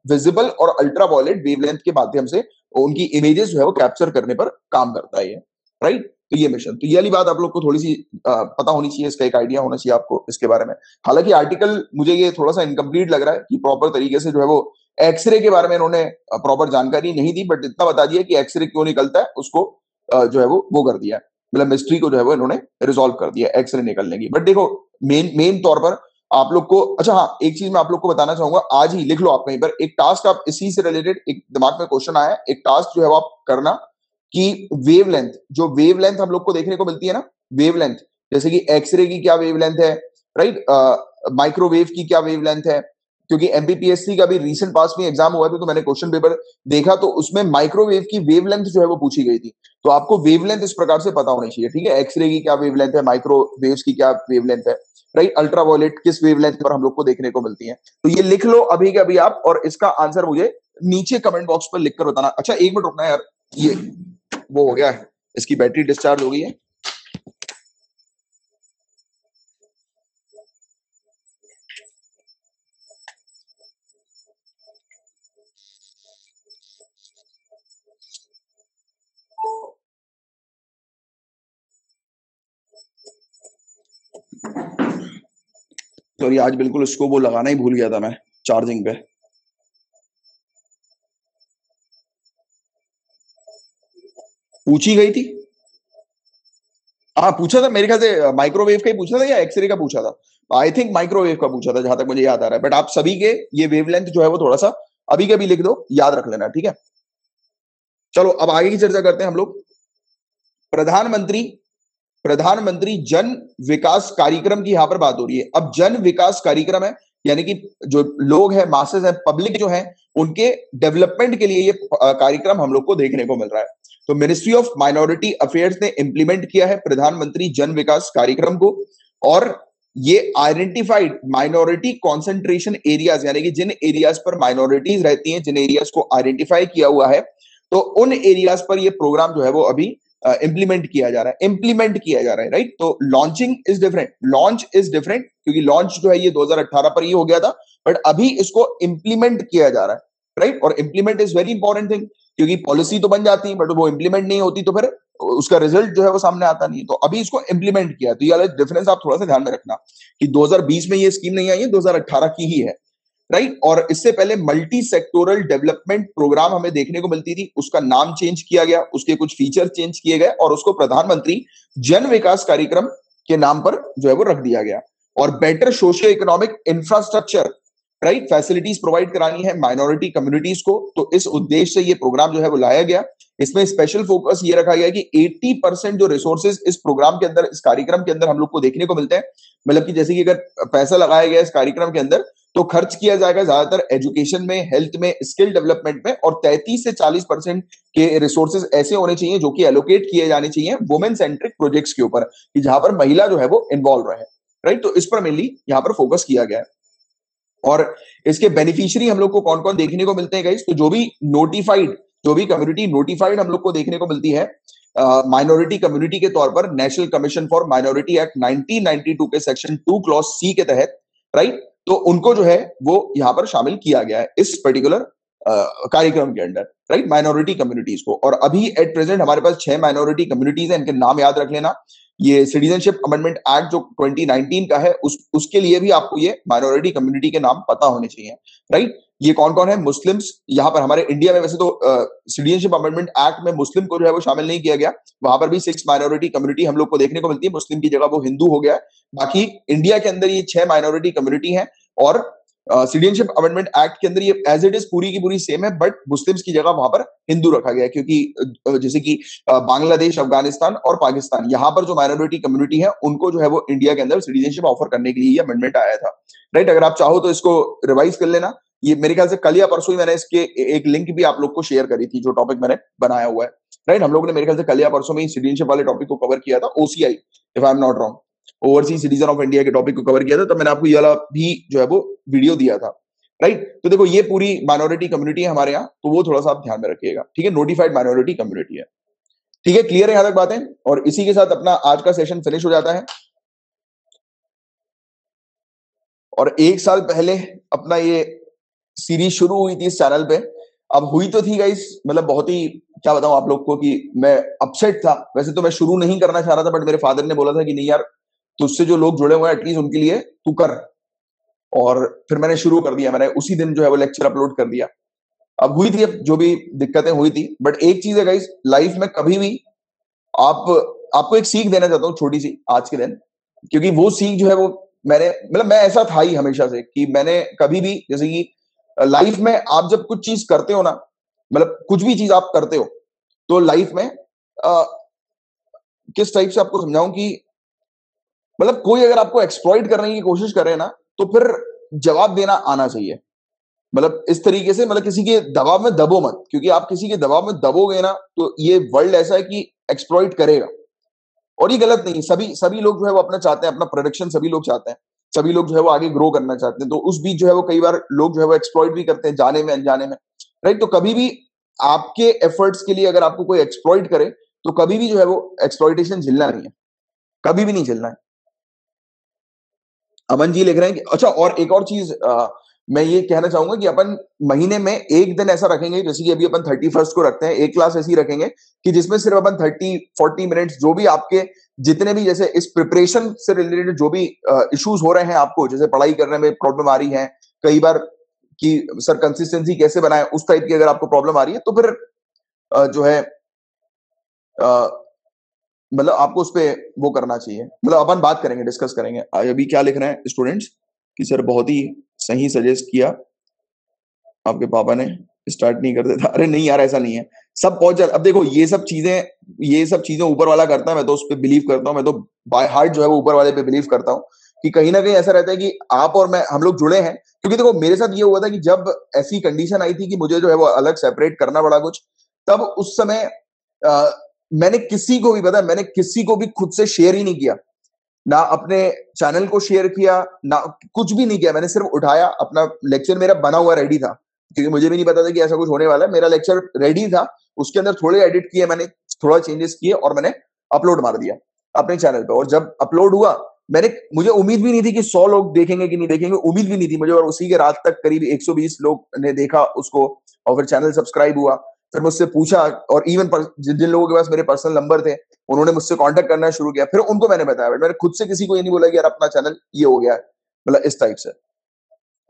विजिबल और अल्ट्रावायलेट वेवलेंथ के माध्यम से उनकी इमेजेस जो है वो कैप्चर करने पर काम करता है, राइट। तो ये मिशन, तो ये वाली बात आप लोग को थोड़ी सी पता होनी चाहिए, इसका एक आइडिया होना चाहिए आपको इसके बारे में। हालांकि आर्टिकल मुझे ये थोड़ा सा इनकम्प्लीट लग रहा है कि प्रॉपर तरीके से जो है वो एक्सरे के बारे में इन्होंने प्रॉपर जानकारी नहीं दी, बट इतना बता दिया कि एक्सरे क्यों निकलता है उसको जो है वो कर दिया, मतलब मिस्ट्री को जो है वो इन्होंने रिजॉल्व कर दिया एक्सरे निकलने की। बट देखो मेन तौर पर आप लोग को, अच्छा हाँ, एक चीज मैं आप लोग को बताना चाहूंगा, आज ही लिख लो आप कहीं पर एक टास्क, आप इसी से रिलेटेड एक दिमाग में क्वेश्चन आया, एक टास्क जो है वो आप करना कि वेवलेंथ हम लोग को देखने को मिलती है ना, वेवलेंथ, जैसे कि एक्सरे की क्या वेवलेंथ है, राइट, माइक्रोवेव की क्या वेवलेंथ है, क्योंकि एमपीपीएससी का भी रीसेंट पास में एग्जाम हुआ था, तो मैंने क्वेश्चन पेपर देखा, तो उसमें माइक्रोवेव की वेवलेंथ जो है वो पूछी गई थी। तो आपको वेवलेंथ इस प्रकार से पता होनी चाहिए, ठीक है, एक्सरे की क्या वेवलेंथ है, माइक्रोवेव्स की क्या वेवलेंथ है, राइट, अल्ट्रावायलेट किस वेवलेंथ पर हम लोग को देखने को मिलती है। तो ये लिख लो अभी के अभी आप, और इसका आंसर मुझे नीचे कमेंट बॉक्स पर लिखकर बताना। अच्छा एक मिनट रुकना यार, ये वो हो गया है, इसकी बैटरी डिस्चार्ज हो गई है। सॉरी, आज बिल्कुल इसको वो लगाना ही भूल गया था मैं चार्जिंग पे। पूछी गई थी, हाँ पूछा था मेरे ख्याल से, माइक्रोवेव का ही पूछा था या एक्सरे का पूछा था, आई थिंक माइक्रोवेव का पूछा था जहां तक मुझे याद आ रहा है। बट आप सभी के ये वेवलेंथ जो है वो थोड़ा सा अभी के भी लिख दो, याद रख लेना, ठीक है। चलो अब आगे की चर्चा करते हैं हम लोग। प्रधानमंत्री प्रधानमंत्री जन विकास कार्यक्रम की यहां पर बात हो रही है। अब जन विकास कार्यक्रम है, यानी कि जो लोग हैं, मासेस है, पब्लिक जो है, उनके डेवलपमेंट के लिए ये कार्यक्रम हम लोग को देखने को मिल रहा है। तो मिनिस्ट्री ऑफ माइनॉरिटी अफेयर्स ने इंप्लीमेंट किया है प्रधानमंत्री जन विकास कार्यक्रम को, और ये आइडेंटिफाइड माइनॉरिटी कॉन्सेंट्रेशन एरियाज, यानी कि जिन एरियाज पर माइनॉरिटीज रहती हैं, जिन एरियाज को आइडेंटिफाई किया हुआ है, तो उन एरियाज पर ये प्रोग्राम जो है वो अभी इंप्लीमेंट किया जा रहा है, राइट। तो launching is different, launch is different, क्योंकि लॉन्च जो है ये 2018 पर ही हो गया था, बट अभी इसको इंप्लीमेंट किया जा रहा है, राइट। और implement is very important thing, क्योंकि पॉलिसी तो बन जाती है बट वो इंप्लीमेंट नहीं होती, तो फिर उसका रिजल्ट जो है वो सामने आता नहीं है। तो अभी इसको इंप्लीमेंट किया, तो ये डिफरेंस आप थोड़ा सा ध्यान में रखना कि 2020 में ये स्कीम नहीं आई है, 2018 की ही है, राइट। और इससे पहले मल्टी सेक्टोरल डेवलपमेंट प्रोग्राम हमें देखने को मिलती थी, उसका नाम चेंज किया गया, उसके कुछ फीचर चेंज किए गए, और उसको प्रधानमंत्री जन विकास कार्यक्रम के नाम पर जो है वो रख दिया गया। और better socio economic infrastructure, right, facilities provide करानी है माइनॉरिटी कम्युनिटीज को, तो इस उद्देश्य से ये प्रोग्राम जो है वो लाया गया। इसमें स्पेशल फोकस ये रखा गया कि 80% जो रिसोर्सेज इस प्रोग्राम के अंदर, इस कार्यक्रम के अंदर हम लोग को देखने को मिलते हैं, मतलब कि जैसे कि अगर पैसा लगाया गया इस कार्यक्रम के अंदर, तो खर्च किया जाएगा ज्यादातर एजुकेशन में, हेल्थ में, स्किल डेवलपमेंट में, और 33 से 40% के रिसोर्सेज ऐसे होने चाहिए जो कि एलोकेट किए जाने चाहिए वुमेन सेंट्रिक प्रोजेक्ट्स के ऊपर, कि जहां पर महिला जो है वो इन्वॉल्व रहे, राइट। तो इस पर मेनली यहां पर फोकस किया गया है। और इसके बेनिफिशियरी हम लोग को कौन कौन देखने को मिलते हैं गाइस, तो जो भी कम्युनिटी नोटिफाइड हम लोग को देखने को मिलती है माइनॉरिटी कम्युनिटी के तौर पर, national commission for minority act 1992 के सेक्शन 2 क्लॉज सी के तहत, राइट, तो उनको जो है वो यहां पर शामिल किया गया है इस पर्टिकुलर कार्यक्रम के अंडर, राइट, माइनॉरिटी कम्युनिटीज को। और अभी एट प्रेजेंट हमारे पास 6 माइनॉरिटी कम्युनिटीज हैं, इनके नाम याद रख लेना। ये सिटीजनशिप अमेंडमेंट एक्ट जो 2019 का है उसके लिए भी आपको ये माइनॉरिटी कम्युनिटी के नाम पता होने चाहिए, राइट। ये कौन कौन है? मुस्लिम्स, यहाँ पर हमारे इंडिया में वैसे तो सिटीजनशिप अमेंडमेंट एक्ट में मुस्लिम को जो है वो शामिल नहीं किया गया, वहां पर भी 6 माइनॉरिटी कम्युनिटी हम लोग को देखने को मिलती है, मुस्लिम की जगह वो हिंदू हो गया है। बाकी इंडिया के अंदर ये 6 माइनॉरिटी कम्युनिटी है, और सिटीजनशिप अमेंडमेंट एक्ट के अंदर ये एज इट इज पूरी की पूरी सेम है, बट मुस्लिम्स की जगह वहां पर हिंदू रखा गया है, क्योंकि जैसे कि बांग्लादेश, अफगानिस्तान और पाकिस्तान, यहाँ पर जो माइनॉरिटी कम्युनिटी है उनको जो है वो इंडिया के अंदर सिटीजनशिप ऑफर करने के लिए ये अमेंडमेंट आया था, राइट। अगर आप चाहो तो इसको रिवाइज कर लेना। ये मेरे ख्याल से कल या परसों ही मैंने इसके एक लिंक भी आप लोग को शेयर करी थी, जो टॉपिक मैंने बनाया हुआ है, राइट। हम लोग ने मेरे ख्याल से कल या परसों में सिटीजनशिप वाले टॉपिक को कवर किया था, OCI, if I am not wrong, overseas citizen of India के टॉपिक को कवर किया था, तब मैंने आपको ये वाला भी जो है वो वीडियो दिया था, राइट। तो देखो ये पूरी माइनॉरिटी कम्युनिटी है हमारे यहाँ, तो वो थोड़ा सा आप ध्यान में रखिएगा, ठीक है। नोटिफाइड माइनॉरिटी कम्युनिटी है, ठीक है। क्लियर है यहाँ तक बातें? और इसी के साथ अपना आज का सेशन फिनिश हो जाता है। और 1 साल पहले अपना ये सीरीज शुरू हुई थी इस चैनल पे। अब हुई तो थी गाइस, मतलब बहुत ही, क्या बताऊं आप लोग को, कि मैं अपसेट था। वैसे तो मैं शुरू नहीं करना चाह रहा था, बट मेरे फादर ने बोला था कि नहीं यार, तुझसे जो लोग जुड़े हुए हैं एटलीस्ट उनके लिए तू कर। और फिर मैंने शुरू कर दिया, मैंने उसी दिन जो है वो लेक्चर अपलोड कर दिया। अब हुई थी, अब जो भी दिक्कतें हुई थी, बट एक चीज है गाइस, लाइफ में कभी भी आप आपको एक सीख देना चाहता हूँ छोटी सी आज के दिन, क्योंकि वो सीख जो है वो मैंने, मतलब मैं ऐसा था ही हमेशा से कि मैंने कभी भी, जैसे कि लाइफ में आप जब कुछ चीज करते हो ना, मतलब कुछ भी चीज आप करते हो, तो लाइफ में किस टाइप से आपको समझाऊं कि मतलब कोई अगर आपको एक्सप्लॉइट करने की कोशिश करे ना, तो फिर जवाब देना आना चाहिए। मतलब इस तरीके से, मतलब किसी के दबाव में दबो मत, क्योंकि आप किसी के दबाव में दबोगे ना, तो ये वर्ल्ड ऐसा है कि एक्सप्लॉइट करेगा। और ये गलत नहीं, सभी सभी लोग जो है वो अपना चाहते हैं, अपना प्रोडक्शन सभी लोग चाहते हैं, सभी लोग जो है वो आगे ग्रो करना चाहते हैं। तो उस बीच जो है वो कई बार लोग जो है वो एक्सप्लॉइट भी करते हैं, जाने में अनजाने में, राइट। तो कभी भी आपके एफर्ट्स के लिए अगर आपको कोई एक्सप्लॉइट करे, तो कभी भी जो है वो एक्सप्लॉइटेशन झेलना नहीं है, कभी भी नहीं झेलना है। अमन जी लिख रहे हैं कि अच्छा, और एक और चीज मैं ये कहना चाहूंगा कि अपन महीने में एक दिन ऐसा रखेंगे, जैसे कि अभी अपन 31 को रखते हैं, एक क्लास ऐसी रखेंगे कि जिसमें सिर्फ अपन 30-40 मिनट्स, जो भी आपके जितने भी, जैसे इस प्रिपरेशन से रिलेटेड जो भी इश्यूज हो रहे हैं आपको, जैसे पढ़ाई करने में प्रॉब्लम आ रही है कई बार कि सर कंसिस्टेंसी कैसे बनाए, उस टाइप की अगर आपको प्रॉब्लम आ रही है, तो फिर जो है मतलब आपको उस पे वो करना चाहिए। मतलब अपन बात करेंगे, डिस्कस करेंगे। अभी क्या लिख रहे हैं स्टूडेंट्स कि सर बहुत ही सही सजेस्ट किया आपके पापा ने, स्टार्ट नहीं कर देता। अरे नहीं यार, ऐसा नहीं है, सब पहुंच जाता। अब देखो ये सब चीजें ऊपर वाला करता है, मैं तो उस पर बिलीव करता हूँ, मैं तो बाय हार्ट जो है वो ऊपर वाले पे बिलीव करता हूँ कि कहीं ना कहीं ऐसा रहता है कि आप और मैं, हम लोग जुड़े हैं। क्योंकि देखो मेरे साथ ये हुआ था कि जब ऐसी कंडीशन आई थी कि मुझे जो है वो अलग सेपरेट करना पड़ा कुछ, तब उस समय मैंने किसी को भी, पता है, मैंने किसी को भी खुद से शेयर ही नहीं किया, ना अपने चैनल को शेयर किया, ना कुछ भी नहीं किया। मैंने सिर्फ उठाया, अपना लेक्चर मेरा बना हुआ रेडी था, क्योंकि मुझे भी नहीं पता था कि ऐसा कुछ होने वाला है। मेरा लेक्चर रेडी था, उसके अंदर थोड़े एडिट किए मैंने, थोड़ा चेंजेस किए, और मैंने अपलोड मार दिया अपने चैनल पे। और जब अपलोड हुआ, मुझे उम्मीद भी नहीं थी कि 100 लोग देखेंगे कि नहीं देखेंगे, उम्मीद भी नहीं थी मुझे। और उसी के रात तक करीब 120 लोग ने देखा उसको, और फिर चैनल सब्सक्राइब हुआ। फिर मुझसे पूछा, और इवन जिन लोगों के पास मेरे पर्सनल नंबर थे, उन्होंने मुझसे कांटेक्ट करना शुरू किया। फिर उनको मैंने बताया, मैंने खुद से किसी को ये नहीं बोला कि यार अपना चैनल ये हो गया है, मतलब इस टाइप से।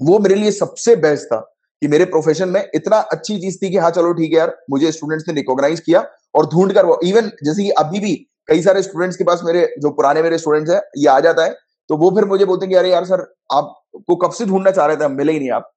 वो मेरे लिए सबसे बेस्ट था कि मेरे प्रोफेशन में इतना अच्छी चीज थी कि हाँ चलो ठीक है यार, मुझे स्टूडेंट्स ने रिकॉग्नाइज किया और ढूंढ कर वो, इवन जैसे कि अभी भी कई सारे स्टूडेंट्स के पास, मेरे जो पुराने मेरे स्टूडेंट्स हैं, ये आ जाता है, तो वो फिर मुझे बोलते हैं कि अरे यार सर, आपको कब से ढूंढना चाह रहे थे, हम मिले ही नहीं आप।